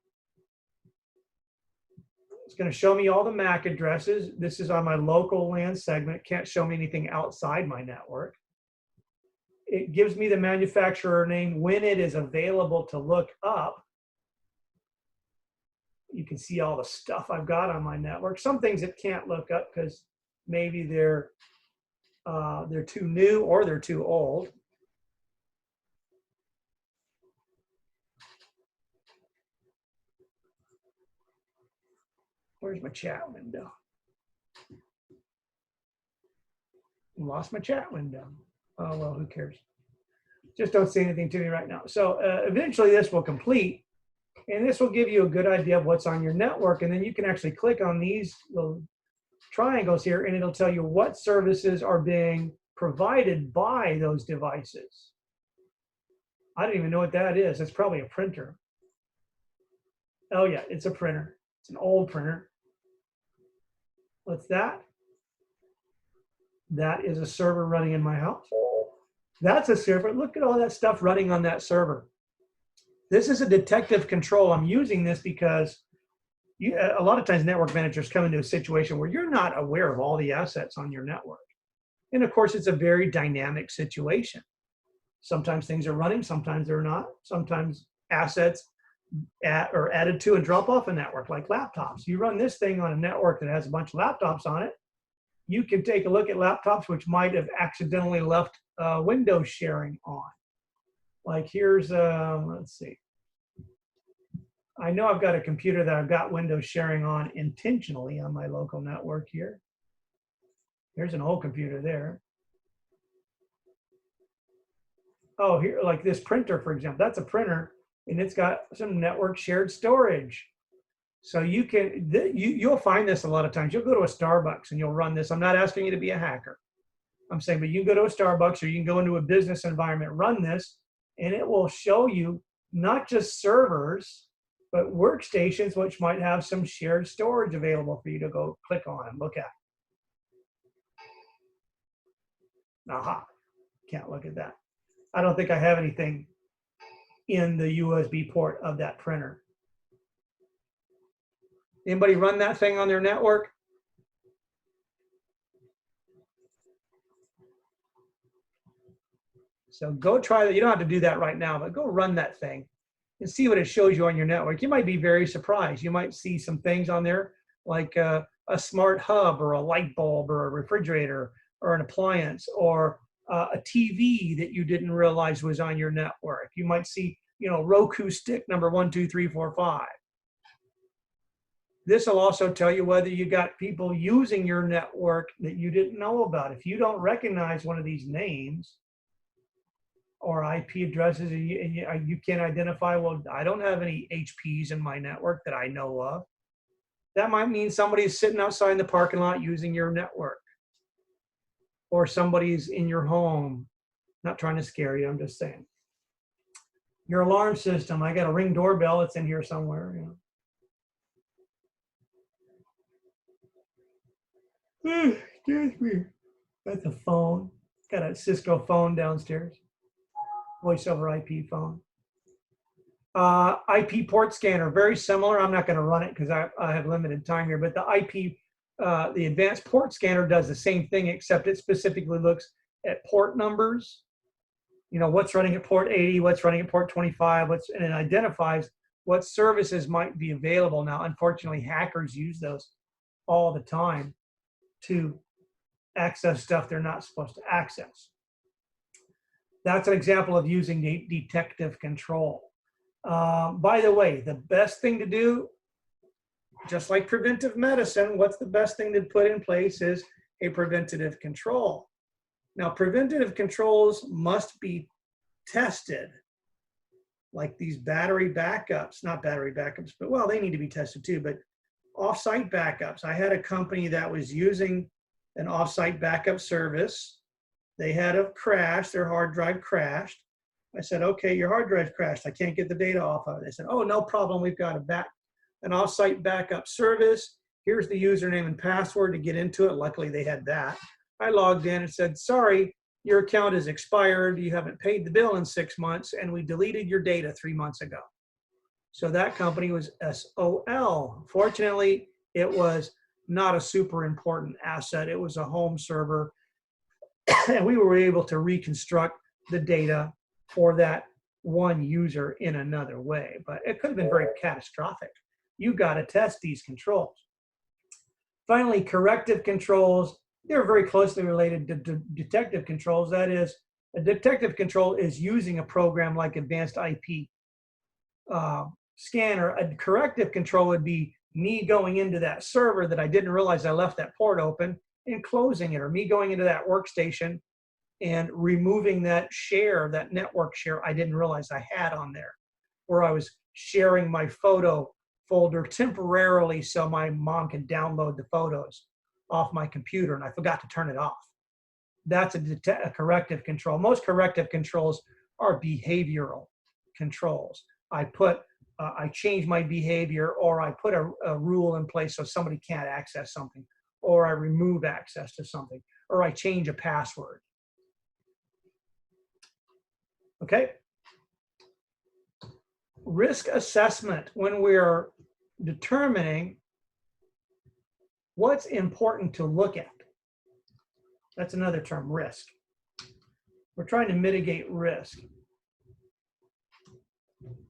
It's going to show me all the MAC addresses. This is on my local LAN segment. It can't show me anything outside my network. It gives me the manufacturer name when it is available to look up. You can see all the stuff I've got on my network. Some things it can't look up because maybe they're too new or they're too old. Where's my chat window? Lost my chat window. Oh, well, who cares? Just don't say anything to me right now. So eventually this will complete, and this will give you a good idea of what's on your network. And then you can actually click on these little triangles here, and it'll tell you what services are being provided by those devices. I don't even know what that is. It's probably a printer. Oh yeah, it's a printer. It's an old printer. What's that? That is a server running in my house. That's a server. Look at all that stuff running on that server. This is a detective control. I'm using this because a lot of times network managers come into a situation where you're not aware of all the assets on your network. And of course, it's a very dynamic situation. Sometimes things are running, sometimes they're not. Sometimes assets are added to and drop off a network, like laptops. You run this thing on a network that has a bunch of laptops on it. You can take a look at laptops which might have accidentally left Windows sharing on. Like here's, let's see. I know I've got a computer that I've got Windows sharing on intentionally on my local network here. There's an old computer there. Oh, here, like this printer, for example, that's a printer and it's got some network shared storage. So you can, you'll find this a lot of times. You'll go to a Starbucks and you'll run this. I'm not asking you to be a hacker. I'm saying, but you can go to a Starbucks or you can go into a business environment, run this, and it will show you not just servers, but workstations, which might have some shared storage available for you to go click on and look at. Aha, can't look at that. I don't think I have anything in the USB port of that printer. Anybody run that thing on their network? So go try that. You don't have to do that right now, but go run that thing and see what it shows you on your network. You might be very surprised. You might see some things on there like a smart hub or a light bulb or a refrigerator or an appliance or a TV that you didn't realize was on your network. You might see, you know, Roku stick number 1, 2, 3, 4, 5. This will also tell you whether you got people using your network that you didn't know about. If you don't recognize one of these names or IP addresses and you can't identify, well, I don't have any HPs in my network that I know of. That might mean somebody's sitting outside in the parking lot using your network. Or somebody's in your home. Not trying to scare you, I'm just saying. Your alarm system, I got a Ring doorbell, it's in here somewhere. You know. Excuse me. That's a phone. Got a Cisco phone downstairs. Voice over IP phone. IP port scanner, very similar. I'm not going to run it because I have limited time here, but the IP, the advanced port scanner does the same thing, except it specifically looks at port numbers. You know, what's running at port 80, what's running at port 25, and it identifies what services might be available. Now, unfortunately, hackers use those all the time to access stuff they're not supposed to access. That's an example of using detective control. By the way, the best thing to do, just like preventive medicine, what's the best thing to put in place is a preventative control. Now, preventative controls must be tested, like these battery backups, not battery backups, but well, they need to be tested too, but off-site backups. I had a company that was using an off-site backup service. They had a crash, their hard drive crashed. I said, okay, your hard drive crashed. I can't get the data off of it. They said, oh, no problem. We've got an off-site backup service. Here's the username and password to get into it. Luckily, they had that. I logged in and said, sorry, your account is expired. You haven't paid the bill in 6 months, and we deleted your data 3 months ago. So that company was SOL. Fortunately, it was not a super important asset. It was a home server, and we were able to reconstruct the data for that one user in another way. But it could have been very catastrophic. You got to test these controls. Finally, corrective controls. They're very closely related to detective controls. That is, a detective control is using a program like Advanced IP Scanner. A corrective control would be me going into that server that I didn't realize I left that port open and closing it, or me going into that workstation and removing that share, that network share I didn't realize I had on there, or I was sharing my photo folder temporarily so my mom can download the photos off my computer and I forgot to turn it off. That's a corrective control. Most corrective controls are behavioral controls. I change my behavior, or I put a rule in place so somebody can't access something, or I remove access to something, or I change a password. Okay? Risk assessment, when we're determining what's important to look at. That's another term, risk. We're trying to mitigate risk.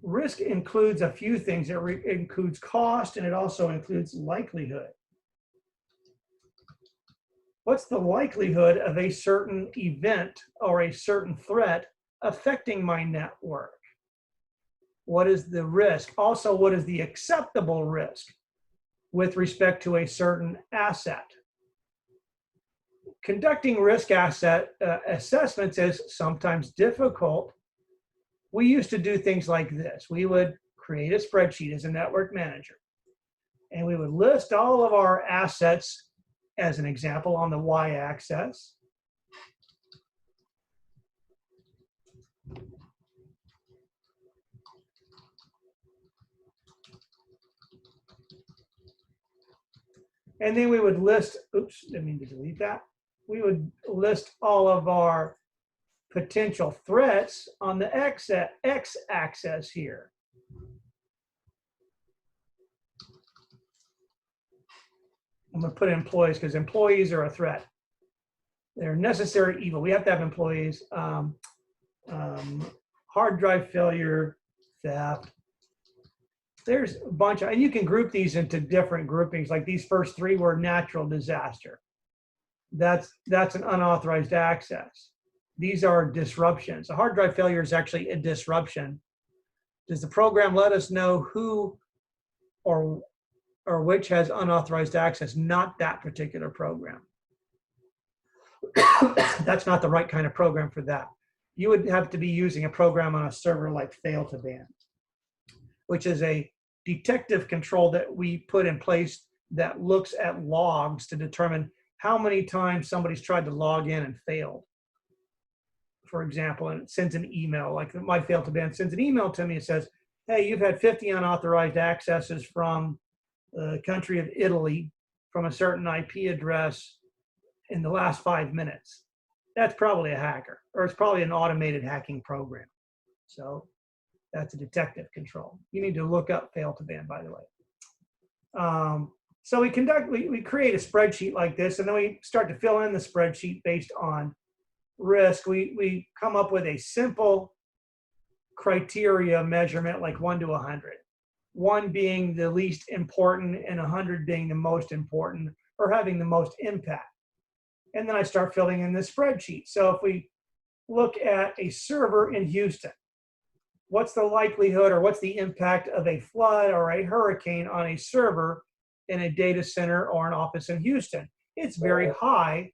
Risk includes a few things. It includes cost, and it also includes likelihood. What's the likelihood of a certain event or a certain threat affecting my network? What is the risk? Also, what is the acceptable risk with respect to a certain asset? Conducting risk asset assessments is sometimes difficult. We used to do things like this. We would create a spreadsheet as a network manager, and we would list all of our assets, as an example, on the y-axis. And then we would list, oops, didn't mean to delete that. We would list all of our potential threats on the x-axis here. I'm going to put employees because employees are a threat. They're necessary evil. We have to have employees. Hard drive failure, theft. There's a bunch of, and you can group these into different groupings. Like these first three were natural disaster. That's an unauthorized access. These are disruptions. A hard drive failure is actually a disruption. Does the program let us know who or which has unauthorized access? Not that particular program. That's not the right kind of program for that. You would have to be using a program on a server like fail-to-ban, which is a detective control that we put in place that looks at logs to determine how many times somebody's tried to log in and failed. For example, and it sends an email, like my fail-to-ban sends an email to me and says, hey, you've had 50 unauthorized accesses from the country of Italy from a certain IP address in the last 5 minutes. That's probably a hacker, or it's probably an automated hacking program. So that's a detective control. You need to look up fail-to-ban, by the way. So we create a spreadsheet like this, and then we start to fill in the spreadsheet based on risk. We come up with a simple criteria measurement, like 1 to 100. 1 being the least important and 100 being the most important or having the most impact. And then I start filling in the spreadsheet. So if we look at a server in Houston, what's the likelihood or what's the impact of a flood or a hurricane on a server in a data center or an office in Houston? It's very high.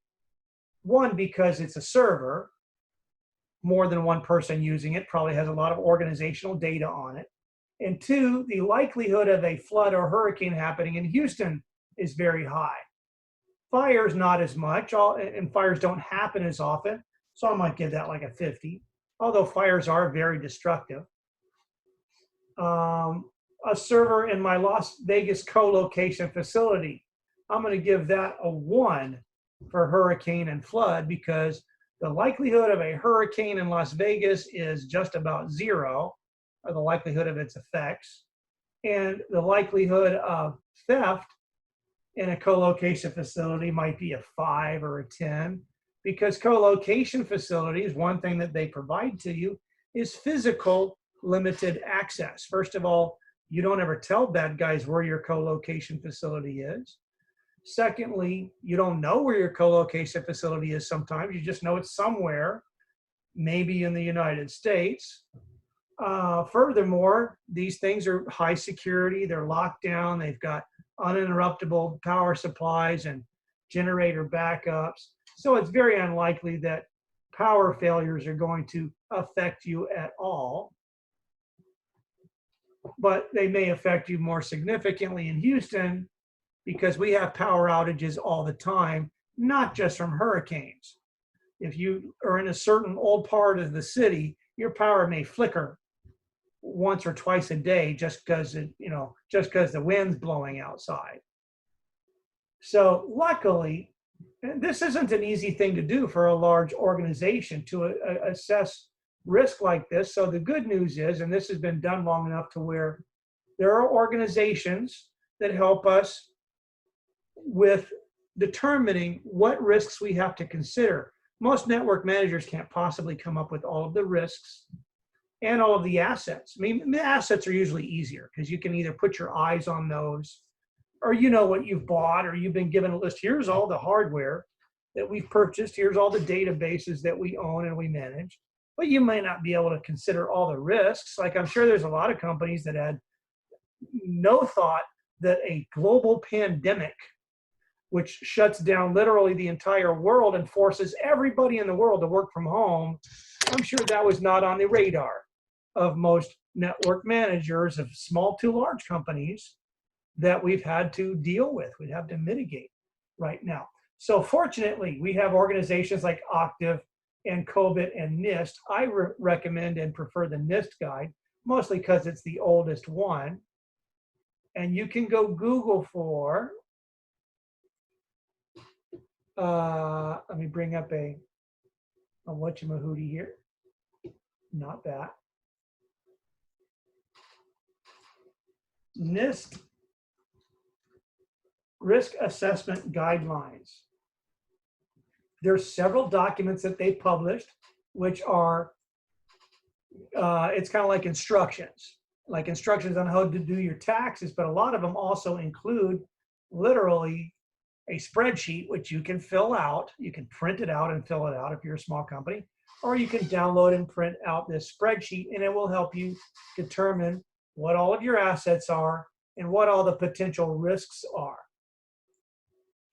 1, because it's a server, more than one person using it, probably has a lot of organizational data on it. And 2, the likelihood of a flood or hurricane happening in Houston is very high. Fires, not as much, and fires don't happen as often, so I might give that like a 50, although fires are very destructive. A server in my Las Vegas co-location facility, I'm going to give that a 1 for hurricane and flood, because the likelihood of a hurricane in Las Vegas is just about 0, or the likelihood of its effects, and the likelihood of theft in a co-location facility might be a 5 or a 10, because co-location facilities, one thing that they provide to you is physical limited access. First of all, you don't ever tell bad guys where your co-location facility is. Secondly, you don't know where your co-location facility is sometimes. You just know it's somewhere, maybe in the United States. Furthermore, these things are high security. They're locked down. They've got uninterruptible power supplies and generator backups. So it's very unlikely that power failures are going to affect you at all. But they may affect you more significantly in Houston, because we have power outages all the time, not just from hurricanes. If you are in a certain old part of the city, your power may flicker once or twice a day just because just because the wind's blowing outside. So luckily, and this isn't an easy thing to do for a large organization to assess risk like this. So the good news is, and this has been done long enough to where there are organizations that help us with determining what risks we have to consider. Most network managers can't possibly come up with all of the risks and all of the assets. I mean, the assets are usually easier because you can either put your eyes on those, or you know what you've bought, or you've been given a list. Here's all the hardware that we've purchased. Here's all the databases that we own and we manage. But you might not be able to consider all the risks. Like I'm sure there's a lot of companies that had no thought that a global pandemic, which shuts down literally the entire world and forces everybody in the world to work from home, I'm sure that was not on the radar of most network managers of small to large companies that we've had to deal with, we'd have to mitigate right now. So fortunately, we have organizations like Octave and COBIT and NIST. I recommend and prefer the NIST guide, mostly because it's the oldest one. And you can go Google for, let me bring up a whatchamahootie here. Not that. NIST Risk Assessment Guidelines. There's several documents that they published, which are, it's kind of like instructions on how to do your taxes, but a lot of them also include literally a spreadsheet, which you can fill out. You can print it out and fill it out if you're a small company, or you can download and print out this spreadsheet, and it will help you determine what all of your assets are and what all the potential risks are.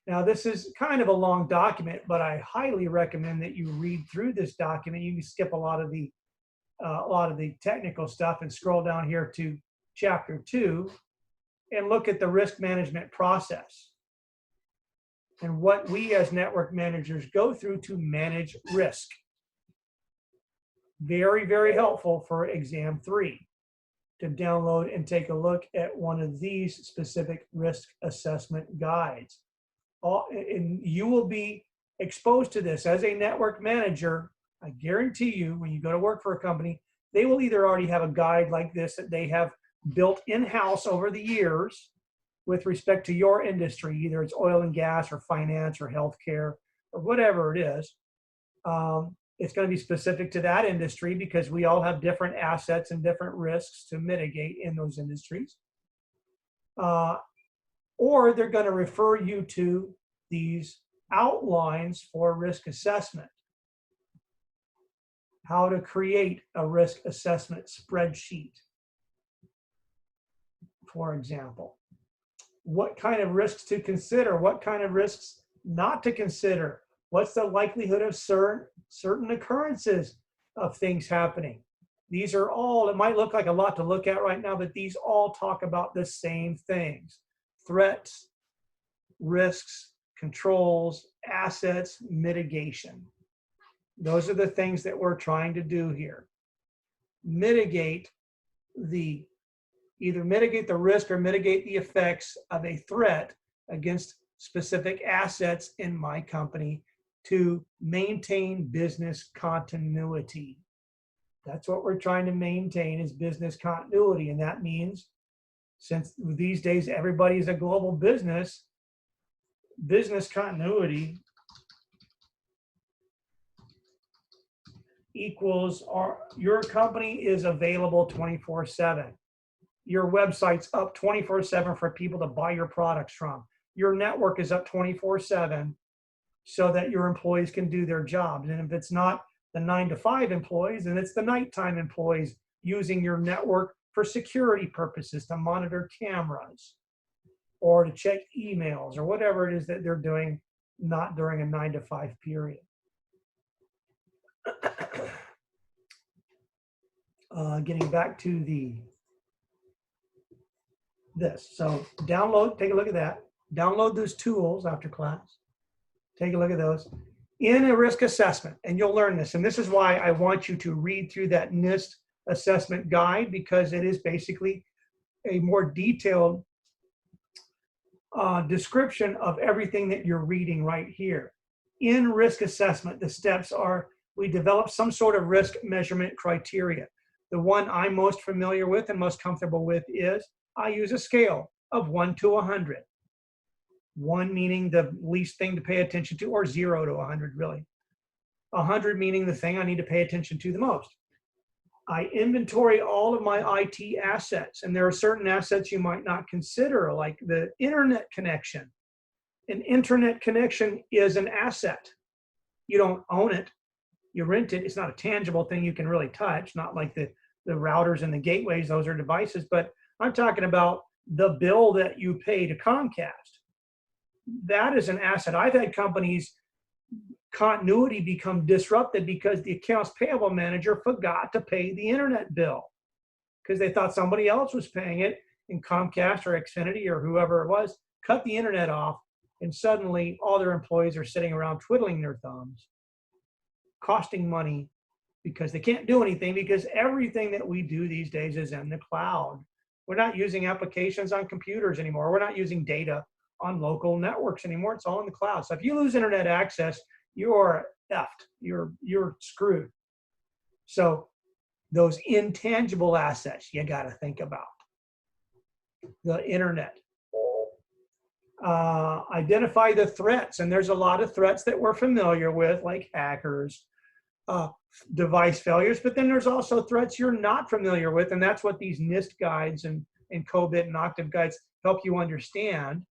Now, this is kind of a long document, but I highly recommend that you read through this document. You can skip a lot of the technical stuff and scroll down here to chapter 2 and look at the risk management process and what we as network managers go through to manage risk. Very, very helpful for exam 3 to download and take a look at one of these specific risk assessment guides. And you will be exposed to this as a network manager. I guarantee you, when you go to work for a company, they will either already have a guide like this that they have built in-house over the years with respect to your industry, either it's oil and gas or finance or healthcare or whatever it is. It's going to be specific to that industry because we all have different assets and different risks to mitigate in those industries. Or they're going to refer you to these outlines for risk assessment. How to create a risk assessment spreadsheet, for example. What kind of risks to consider, what kind of risks not to consider. What's the likelihood of certain occurrences of things happening? These are all, it might look like a lot to look at right now, but these all talk about the same things. Threats, risks, controls, assets, mitigation. Those are the things that we're trying to do here. Mitigate either mitigate the risk or mitigate the effects of a threat against specific assets in my company to maintain business continuity. That's what we're trying to maintain, is business continuity. And that means, since these days everybody's a global business, business continuity equals your company is available 24/7. Your website's up 24/7 for people to buy your products from. Your network is up 24/7 so that your employees can do their jobs. And if it's not the 9-to-5 employees, then it's the nighttime employees using your network for security purposes, to monitor cameras or to check emails or whatever it is that they're doing, not during a 9-to-5 period. Getting back to this. So download, take a look at that. Download those tools after class. Take a look at those. In a risk assessment, and you'll learn this, and this is why I want you to read through that NIST assessment guide, because it is basically a more detailed description of everything that you're reading right here. In risk assessment, the steps are: we develop some sort of risk measurement criteria. The one I'm most familiar with and most comfortable with is I use a scale of 1 to 100. 1 meaning the least thing to pay attention to, or 0 to 100 really. 100 meaning the thing I need to pay attention to the most. I inventory all of my IT assets, and there are certain assets you might not consider, like the internet connection. An internet connection is an asset. You don't own it, you rent it. It's not a tangible thing you can really touch, not like the routers and the gateways, those are devices, but I'm talking about the bill that you pay to Comcast. That is an asset. I've had companies' continuity become disrupted because the accounts payable manager forgot to pay the internet bill because they thought somebody else was paying it, and Comcast or Xfinity or whoever it was cut the internet off, and suddenly all their employees are sitting around twiddling their thumbs, costing money because they can't do anything, because everything that we do these days is in the cloud. We're not using applications on computers anymore. We're not using data on local networks anymore. It's all in the cloud. So if you lose internet access, you're effed. You're screwed. So those intangible assets you got to think about. The internet. Identify the threats, and there's a lot of threats that we're familiar with, like hackers, device failures, but then there's also threats you're not familiar with, and that's what these NIST guides and COBIT and Octave guides help you understand,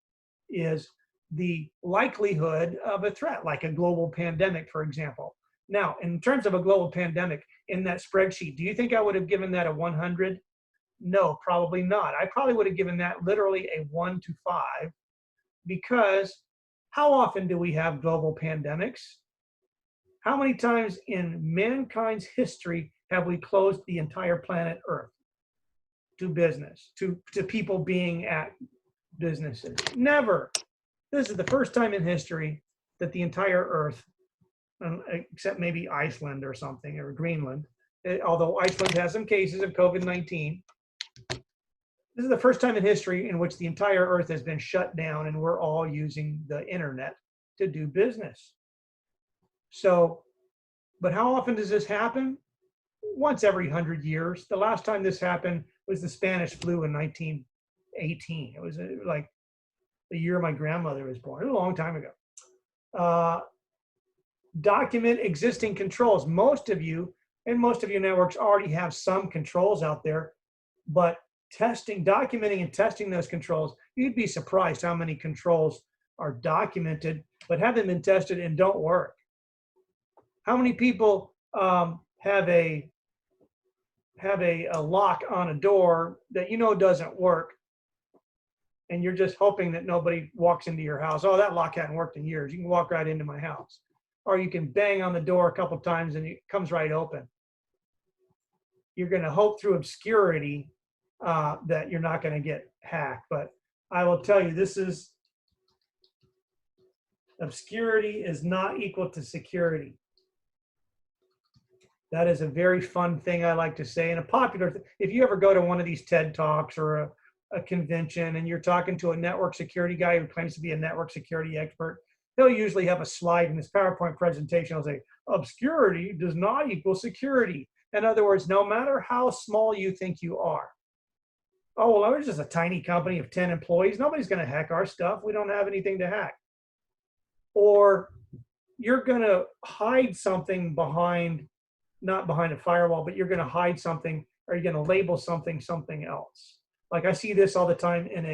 is the likelihood of a threat, like a global pandemic, for example. Now, in terms of a global pandemic, in that spreadsheet, do you think I would have given that a 100? No, probably not. I probably would have given that literally a 1 to 5, because how often do we have global pandemics? How many times in mankind's history have we closed the entire planet Earth to business, to people being at businesses? Never. This is the first time in history that the entire Earth, except maybe Iceland or something, or Greenland, although Iceland has some cases of COVID-19, this is the first time in history in which the entire Earth has been shut down and we're all using the internet to do business. So, but how often does this happen? Once every 100 years. The last time this happened was the Spanish flu in 1918. It was like the year my grandmother was born. It was a long time ago. Document existing controls. Most of you and most of your networks already have some controls out there, but documenting and testing those controls, you'd be surprised how many controls are documented but haven't been tested and don't work. How many people have a lock on a door that you know doesn't work, and you're just hoping that nobody walks into your house? Oh, that lock hadn't worked in years. You can walk right into my house. Or you can bang on the door a couple times and it comes right open. You're going to hope through obscurity that you're not going to get hacked. But I will tell you, obscurity is not equal to security. That is a very fun thing I like to say, and a popular if you ever go to one of these TED Talks or a convention and you're talking to a network security guy who claims to be a network security expert, they'll usually have a slide in this PowerPoint presentation. I'll say, obscurity does not equal security. In other words, no matter how small you think you are. Oh, well, we're just a tiny company of 10 employees. Nobody's going to hack our stuff. We don't have anything to hack. Or you're going to hide something behind, not behind a firewall, but you're going to hide something, or you're going to label something else. Like I see this all the time in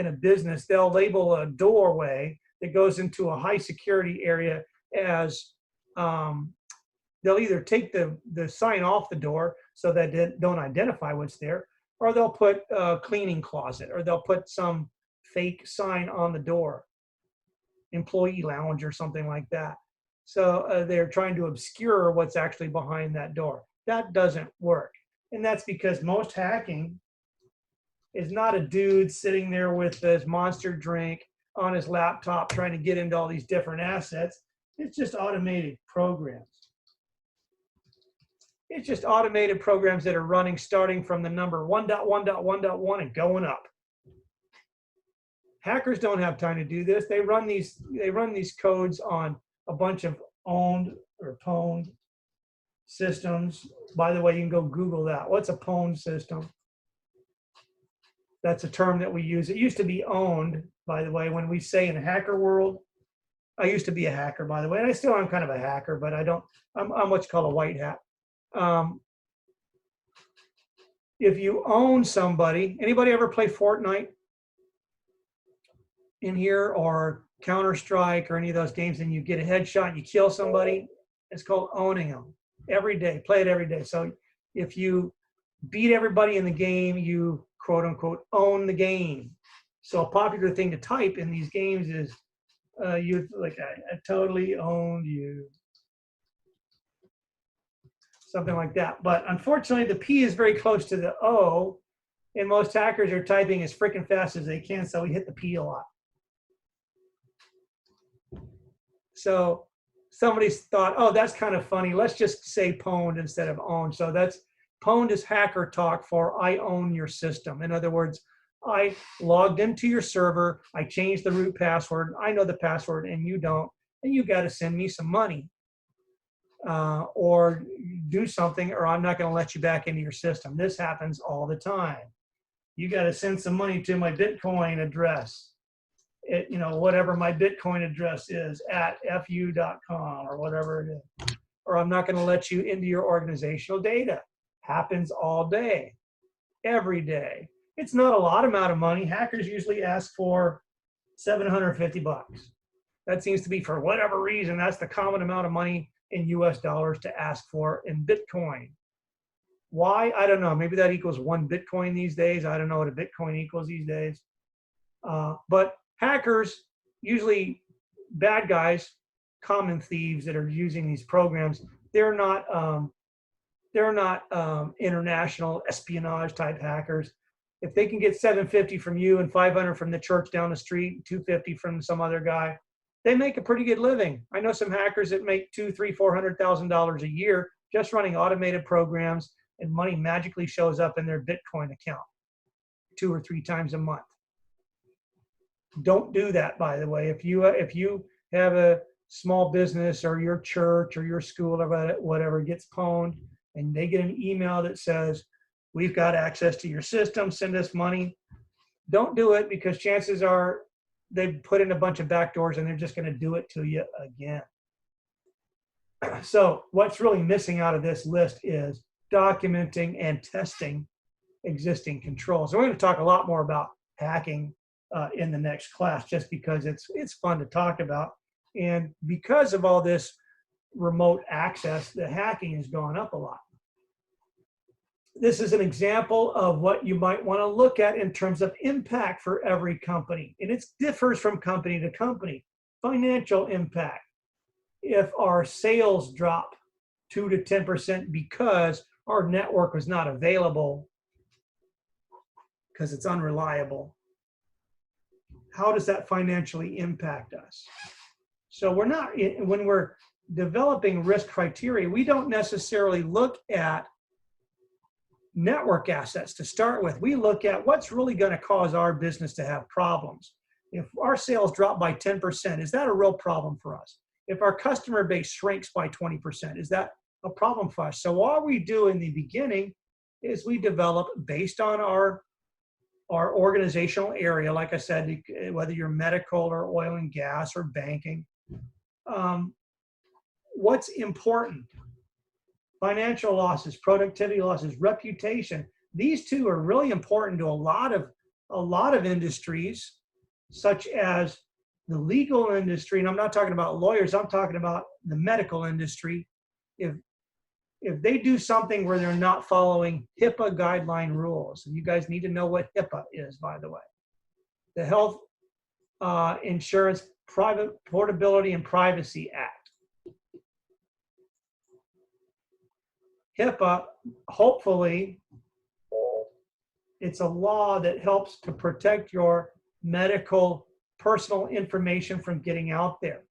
a business. They'll label a doorway that goes into a high security area as they'll either take the sign off the door so that they don't identify what's there, or they'll put a cleaning closet, or they'll put some fake sign on the door, employee lounge or something like that. So they're trying to obscure what's actually behind that door. That doesn't work. And that's because most hacking is not a dude sitting there with his monster drink on his laptop trying to get into all these different assets. It's just automated programs. It's just automated programs that are running starting from the number 1.1.1.1 and going up. Hackers don't have time to do this. They run these codes on a bunch of owned or pwned systems. By the way, you can go Google that. What's a pwned system? That's a term that we use. It used to be owned, by the way, when we say in hacker world. I used to be a hacker, by the way, and I still am kind of a hacker, but I'm what's called a white hat. If you own somebody, anybody ever play Fortnite in here, or Counter-Strike, or any of those games, and you get a headshot and you kill somebody? It's called owning them. Every day, play it every day. So if you beat everybody in the game, you quote unquote own the game. So a popular thing to type in these games is you like I totally owned you, something like that. But unfortunately, the P is very close to the O, and most hackers are typing as freaking fast as they can, so we hit the P a lot. So somebody's thought, oh, that's kind of funny. Let's just say pwned instead of owned. So that's pwned is hacker talk for I own your system. In other words, I logged into your server, I changed the root password, I know the password and you don't, and you got to send me some money or do something, or I'm not going to let you back into your system. This happens all the time. You got to send some money to my Bitcoin address. Whatever my Bitcoin address is at fu.com or whatever it is. Or I'm not going to let you into your organizational data. Happens all day, every day. It's not a lot amount of money. Hackers usually ask for $750. That seems to be, for whatever reason, that's the common amount of money in US dollars to ask for in Bitcoin. Why? I don't know. Maybe that equals 1 Bitcoin these days. I don't know what a Bitcoin equals these days. But hackers, usually bad guys, common thieves that are using these programs, they're not international espionage type hackers. If they can get $750 from you and $500 from the church down the street, $250 from some other guy, they make a pretty good living. I know some hackers that make $200,000, $300,000, $400,000 a year just running automated programs, and money magically shows up in their Bitcoin account 2 or 3 times a month. Don't do that, by the way. If you have a small business, or your church or your school or whatever gets pwned, and they get an email that says, we've got access to your system, send us money, don't do it, because chances are they've put in a bunch of backdoors and they're just going to do it to you again. So what's really missing out of this list is documenting and testing existing controls. So we're going to talk a lot more about hacking in the next class, just because it's fun to talk about. And because of all this remote access, the hacking has gone up a lot. This is an example of what you might want to look at in terms of impact for every company. And it differs from company to company. Financial impact. If our sales drop 2 to 10% because our network was not available, because it's unreliable, how does that financially impact us? So when we're developing risk criteria, we don't necessarily look at network assets to start with. We look at what's really going to cause our business to have problems. If our sales drop by 10%, is that a real problem for us? If our customer base shrinks by 20%, is that a problem for us? So all we do in the beginning is we develop, based on our organizational area, like I said, whether you're medical or oil and gas or banking, what's important? Financial losses, productivity losses, reputation. These two are really important to a lot of industries, such as the legal industry. And I'm not talking about lawyers, I'm talking about the medical industry. If they do something where they're not following HIPAA guideline rules, and you guys need to know what HIPAA is, by the way, the Health Insurance Private Portability and Privacy Act. HIPAA, hopefully, it's a law that helps to protect your medical personal information from getting out there.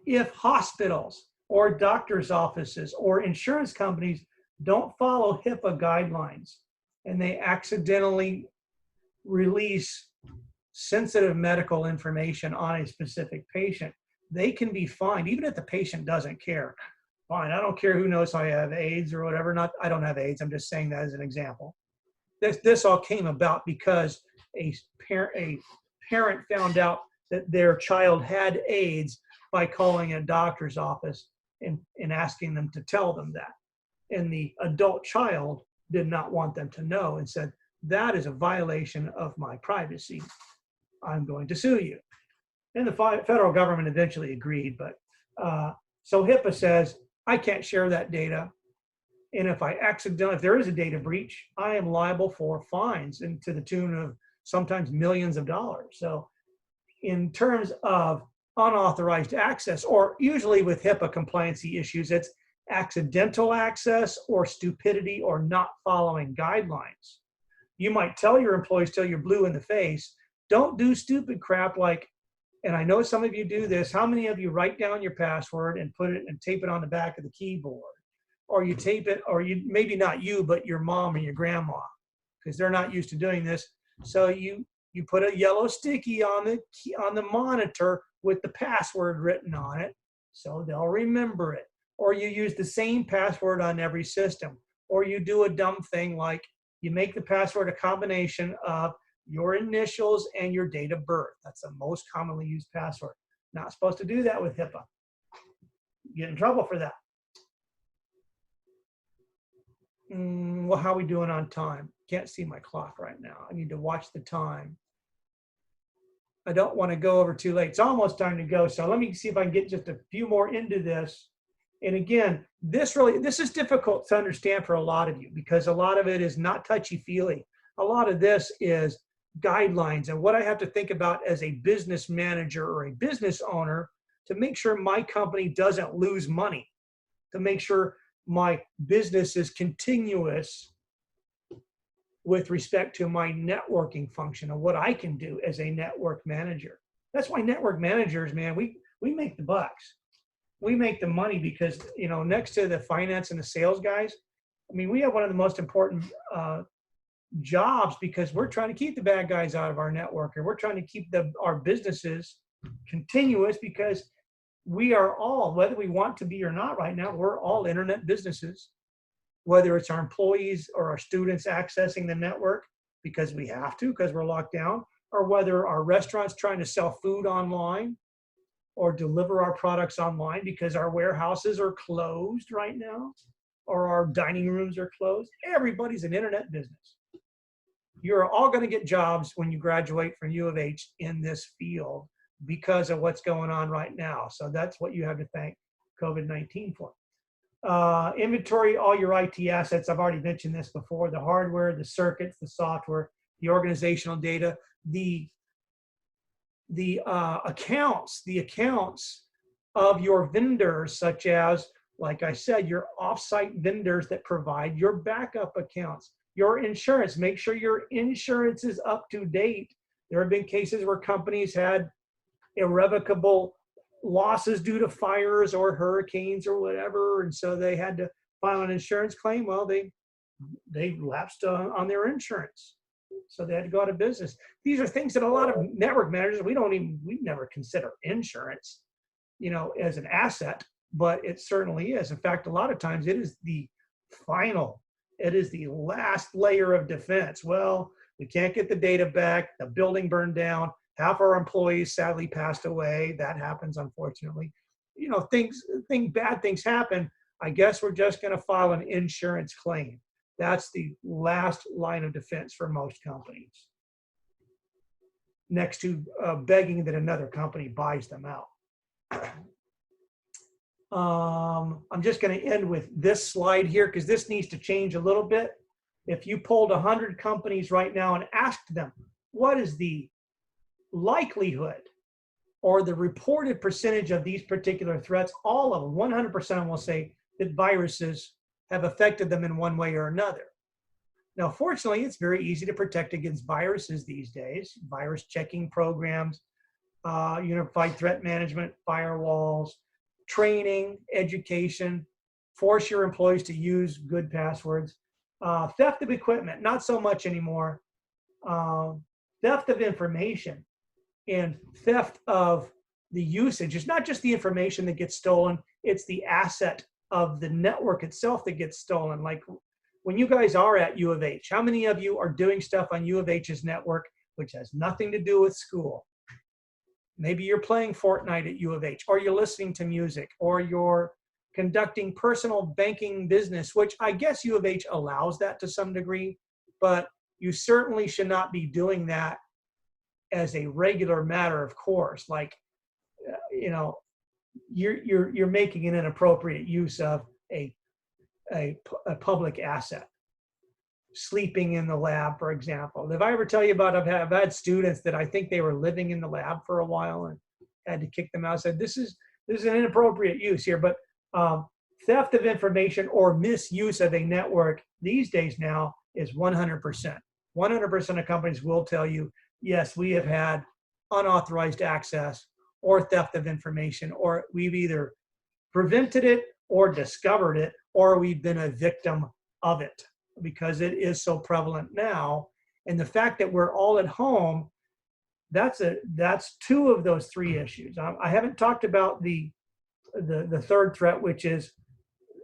If hospitals or doctors' offices or insurance companies don't follow HIPAA guidelines and they accidentally release sensitive medical information on a specific patient, they can be fined, even if the patient doesn't care. Fine, I don't care who knows I have AIDS or whatever. Not, I don't have AIDS. I'm just saying that as an example. This all came about because a parent found out that their child had AIDS by calling a doctor's office and asking them to tell them that. And the adult child did not want them to know and said, that is a violation of my privacy. I'm going to sue you. And the federal government eventually agreed. But so HIPAA says, I can't share that data. And if there is a data breach, I am liable for fines and to the tune of sometimes millions of dollars. So in terms of unauthorized access, or usually with HIPAA compliancy issues, it's accidental access or stupidity or not following guidelines. You might tell your employees till you're blue in the face, don't do stupid crap like, and I know some of you do this, how many of you write down your password and put it and tape it on the back of the keyboard? Or you tape it, or you, maybe not you, but your mom and your grandma, because they're not used to doing this. So you put a yellow sticky on the monitor with the password written on it, so they'll remember it. Or you use the same password on every system. Or you do a dumb thing like you make the password a combination of your initials and your date of birth. That's the most commonly used password. Not supposed to do that with HIPAA. You get in trouble for that. Well, how are we doing on time? Can't see my clock right now. I need to watch the time. I don't want to go over too late. It's almost time to go. So let me see if I can get just a few more into this. And again, this is difficult to understand for a lot of you because a lot of it is not touchy-feely. A lot of this is guidelines and what I have to think about as a business manager or a business owner to make sure my company doesn't lose money, to make sure my business is continuous with respect to my networking function and what I can do as a network manager. That's why network managers, man, we make the bucks. We make the money because, you know, next to the finance and the sales guys, I mean, we have one of the most important jobs because we're trying to keep the bad guys out of our network and we're trying to keep our businesses continuous because we are all, whether we want to be or not right now, we're all internet businesses, whether it's our employees or our students accessing the network because we have to, because we're locked down, or whether our restaurants trying to sell food online or deliver our products online because our warehouses are closed right now or our dining rooms are closed. Everybody's an internet business. You're all going to get jobs when you graduate from U of H in this field because of what's going on right now. So that's what you have to thank COVID-19 for. Inventory all your IT assets. I've already mentioned this before, the hardware, the circuits, the software, the organizational data, the accounts of your vendors, such as, like I said, your offsite vendors that provide your backup accounts, your insurance. Make sure your insurance is up to date. There have been cases where companies had irrevocable losses due to fires or hurricanes or whatever, and so they had to file an insurance claim. Well, they lapsed on their insurance, so they had to go out of business. These are things that a lot of network managers, we never consider insurance, you know, as an asset, but it certainly is. In fact, a lot of times it is the last layer of defense. Well, we can't get the data back, the building burned down, half our employees sadly passed away. That happens, unfortunately. You know, bad things happen. I guess we're just going to file an insurance claim. That's the last line of defense for most companies, next to begging that another company buys them out. I'm just going to end with this slide here because this needs to change a little bit. If you polled 100 companies right now and asked them, what is the likelihood or the reported percentage of these particular threats, all of them, 100% of them will say that viruses have affected them in one way or another. Now, fortunately, it's very easy to protect against viruses these days. Virus checking programs, unified threat management, firewalls, training, education, force your employees to use good passwords. Theft of equipment, not so much anymore. Theft of information and theft of the usage. It's not just the information that gets stolen, it's the asset of the network itself that gets stolen. Like when you guys are at U of H, how many of you are doing stuff on U of H's network which has nothing to do with school? Maybe you're playing Fortnite at U of H, or you're listening to music, or you're conducting personal banking business, which I guess U of H allows that to some degree, but you certainly should not be doing that as a regular matter of course. Like, you know, you're making an inappropriate use of a public asset. Sleeping in the lab, for example. If I ever tell you about, I've had students that I think they were living in the lab for a while and had to kick them out. I said, this is an inappropriate use here. But theft of information or misuse of a network these days now is 100%. 100% of companies will tell you, yes, we have had unauthorized access or theft of information, or we've either prevented it or discovered it, or we've been a victim of it, because it is so prevalent now. And the fact that we're all at home, that's two of those three issues. I haven't talked about the third threat, which is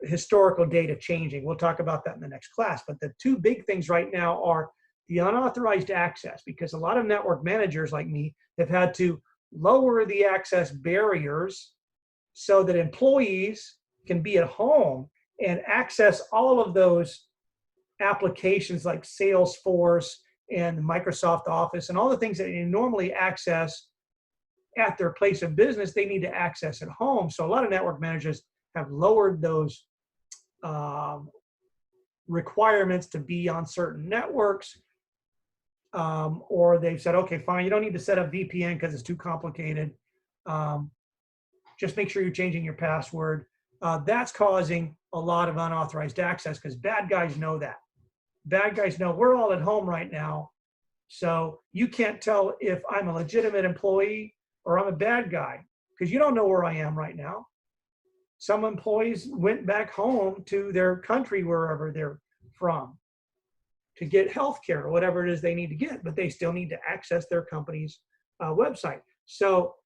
historical data changing. We'll talk about that in the next class. But the two big things right now are the unauthorized access, because a lot of network managers like me have had to lower the access barriers so that employees can be at home and access all of those applications like Salesforce and Microsoft Office and all the things that you normally access at their place of business, they need to access at home. So a lot of network managers have lowered those requirements to be on certain networks, or they've said, okay, fine, you don't need to set up VPN because it's too complicated. Just make sure you're changing your password. That's causing a lot of unauthorized access because bad guys know that. Bad guys know we're all at home right now, so you can't tell if I'm a legitimate employee or I'm a bad guy because you don't know where I am right now. Some employees went back home to their country, wherever they're from, to get health care or whatever it is they need to get, but they still need to access their company's website. So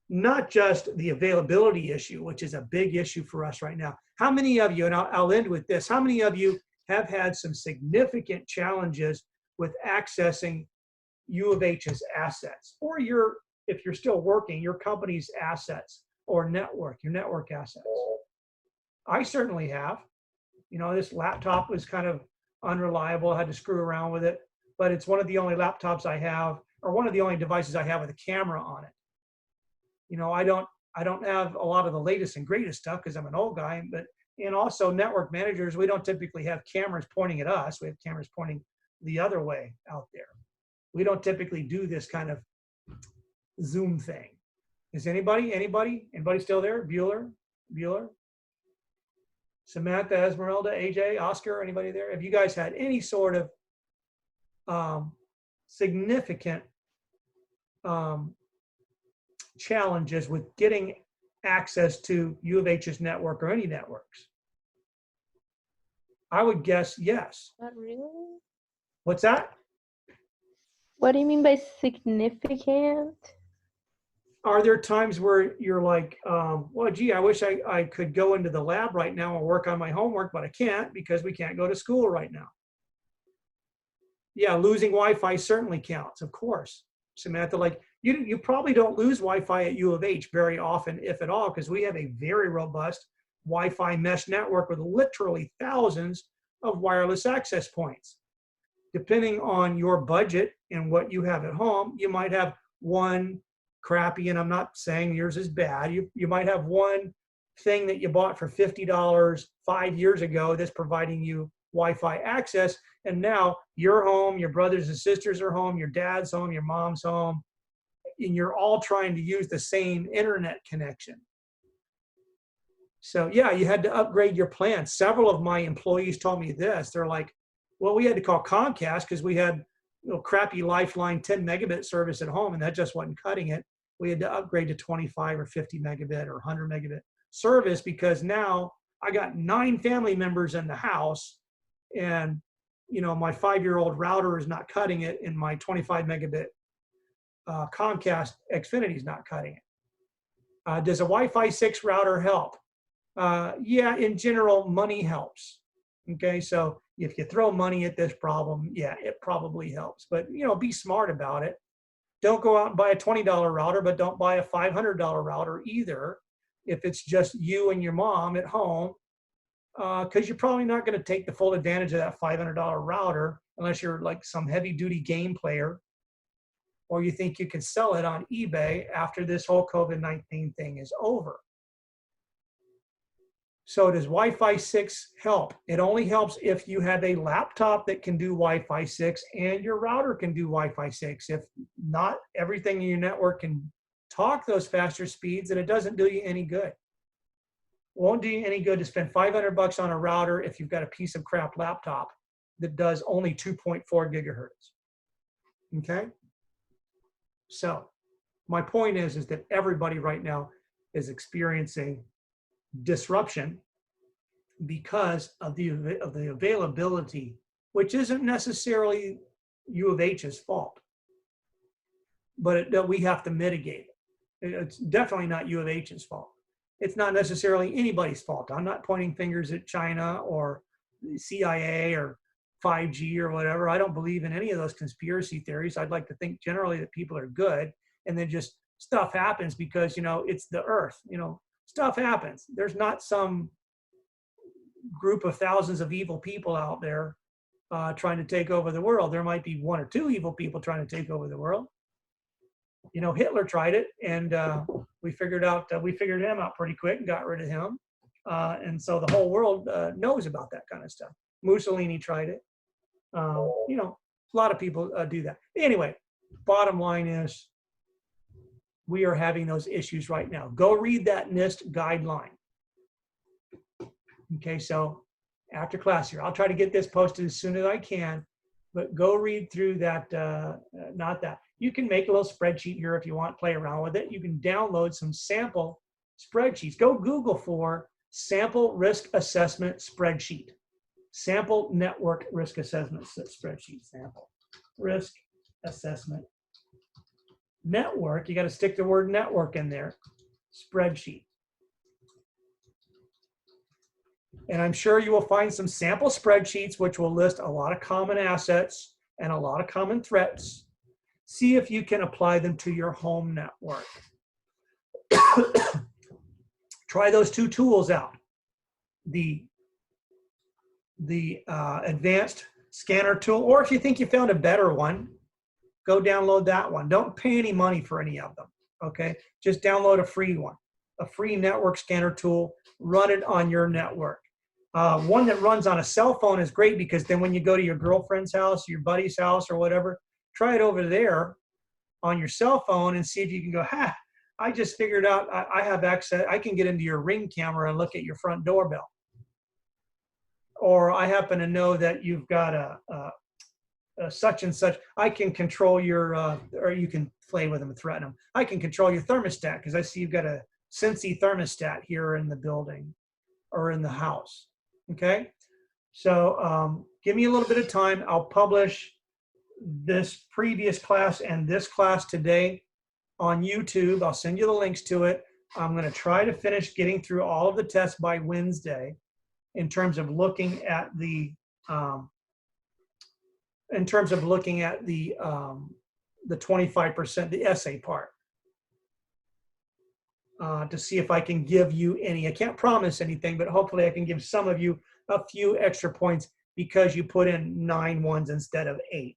not just the availability issue, which is a big issue for us right now. How many of you, and I'll end with this, how many of you have had some significant challenges with accessing U of H's assets, or if you're still working, your company's assets or your network assets? I certainly have. You know, this laptop was kind of unreliable. I had to screw around with it, but it's one of the only laptops I have, or one of the only devices I have with a camera on it. You know, I don't have a lot of the latest and greatest stuff because I'm an old guy, and also network managers, we don't typically have cameras pointing at us. We have cameras pointing the other way out there. We don't typically do this kind of Zoom thing. Is anybody still there? Bueller? Samantha, Esmeralda, AJ, Oscar, anybody there? Have you guys had any sort of significant challenges with getting access to U of H's network or any networks? I would guess yes. Not really. What's that? What do you mean by significant? Are there times where you're like, well, gee, I wish I could go into the lab right now and work on my homework, but I can't because we can't go to school right now? Yeah, losing Wi-Fi certainly counts, of course. Samantha, like you probably don't lose Wi-Fi at U of H very often, if at all, because we have a very robust Wi-Fi mesh network with literally thousands of wireless access points. Depending on your budget and what you have at home, you might have one crappy, and I'm not saying yours is bad, you might have one thing that you bought for $50 5 years ago that's providing you Wi-Fi access, and now you're home, your brothers and sisters are home, your dad's home, your mom's home, and you're all trying to use the same internet connection. So yeah, you had to upgrade your plan. Several of my employees told me this. They're like, well, we had to call Comcast because we had crappy Lifeline 10 megabit service at home, and that just wasn't cutting it. we had to upgrade to 25 or 50 megabit or 100 megabit service because now I got 9 family members in the house, and my 5-year-old router is not cutting it, and my 25 megabit Comcast Xfinity is not cutting it. Does a Wi-Fi 6 router help? Yeah, in general, money helps. Okay, so if you throw money at this problem, yeah, it probably helps. But be smart about it. Don't go out and buy a $20 router, but don't buy a $500 router either. If it's just you and your mom at home, because you're probably not going to take the full advantage of that $500 router unless you're like some heavy duty game player, or you think you can sell it on eBay after this whole COVID-19 thing is over. So does Wi-Fi 6 help? It only helps if you have a laptop that can do Wi-Fi 6 and your router can do Wi-Fi 6. If not everything in your network can talk those faster speeds, then it doesn't do you any good. Won't do you any good to spend $500 on a router if you've got a piece of crap laptop that does only 2.4 gigahertz. Okay? So my point is that everybody right now is experiencing disruption because of the availability, which isn't necessarily U of H's fault, but that we have to mitigate it. It's definitely not U of H's fault. It's not necessarily anybody's fault. I'm not pointing fingers at China or CIA or 5G or whatever. I don't believe in any of those conspiracy theories. I'd like to think generally that people are good, and then just stuff happens because, it's the earth, stuff happens. There's not some group of thousands of evil people out there trying to take over the world. There might be 1 or 2 evil people trying to take over the world. Hitler tried it, and we figured him out pretty quick and got rid of him. And so the whole world knows about that kind of stuff. Mussolini tried it. A lot of people do that. Anyway, bottom line is we are having those issues right now. Go read that NIST guideline. Okay, so after class here, I'll try to get this posted as soon as I can, but go read through that, not that. You can make a little spreadsheet here if you want, play around with it. You can download some sample spreadsheets. Go Google for sample risk assessment spreadsheet. Sample network risk assessment spreadsheet. Sample risk assessment network. You got to stick the word network in there. Spreadsheet. And I'm sure you will find some sample spreadsheets which will list a lot of common assets and a lot of common threats. See if you can apply them to your home network. Try those 2 tools out. The advanced scanner tool, or if you think you found a better one, go download that one. Don't pay any money for any of them, okay? Just download a free one, a free network scanner tool, run it on your network. One that runs on a cell phone is great because then when you go to your girlfriend's house, your buddy's house or whatever, try it over there on your cell phone and see if you can go, I just figured out I have access. I can get into your Ring camera and look at your front doorbell. Or I happen to know that you've got a such and such. I can control your, or you can play with them and threaten them. I can control your thermostat because I see you've got a Sensi thermostat here in the building or in the house. Okay, so give me a little bit of time. I'll publish this previous class and this class today on YouTube. I'll send you the links to it. I'm going to try to finish getting through all of the tests by Wednesday in terms of looking at the 25%, the essay part, to see if I can give you any. I can't promise anything, but hopefully I can give some of you a few extra points because you put in 9 ones instead of 8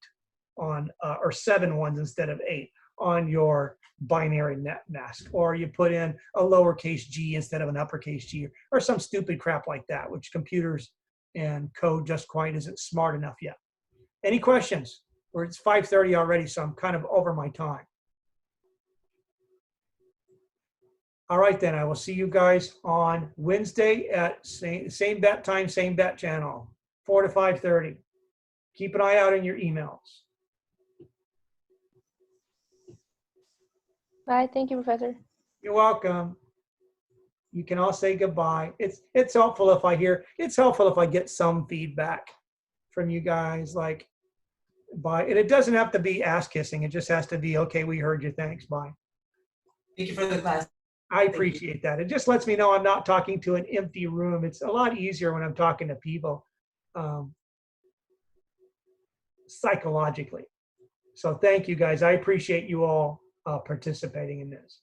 on, or 7 ones instead of 8 on your binary net mask, or you put in a lowercase g instead of an uppercase G, or some stupid crap like that, which computers and code just quite isn't smart enough yet. Any questions? Or it's 5:30 already, so I'm kind of over my time. All right, then I will see you guys on Wednesday at same bat time, same bat channel, 4 to 5:30. Keep an eye out in your emails. Bye. Thank you, Professor. You're welcome. You can all say goodbye. It's helpful if it's helpful if I get some feedback from you guys, like bye. And it doesn't have to be ass kissing. It just has to be, okay, we heard you. Thanks. Bye. Thank you for the class. I you. appreciate that. It just lets me know I'm not talking to an empty room. It's a lot easier when I'm talking to people psychologically. So thank you guys. I appreciate you all participating in this.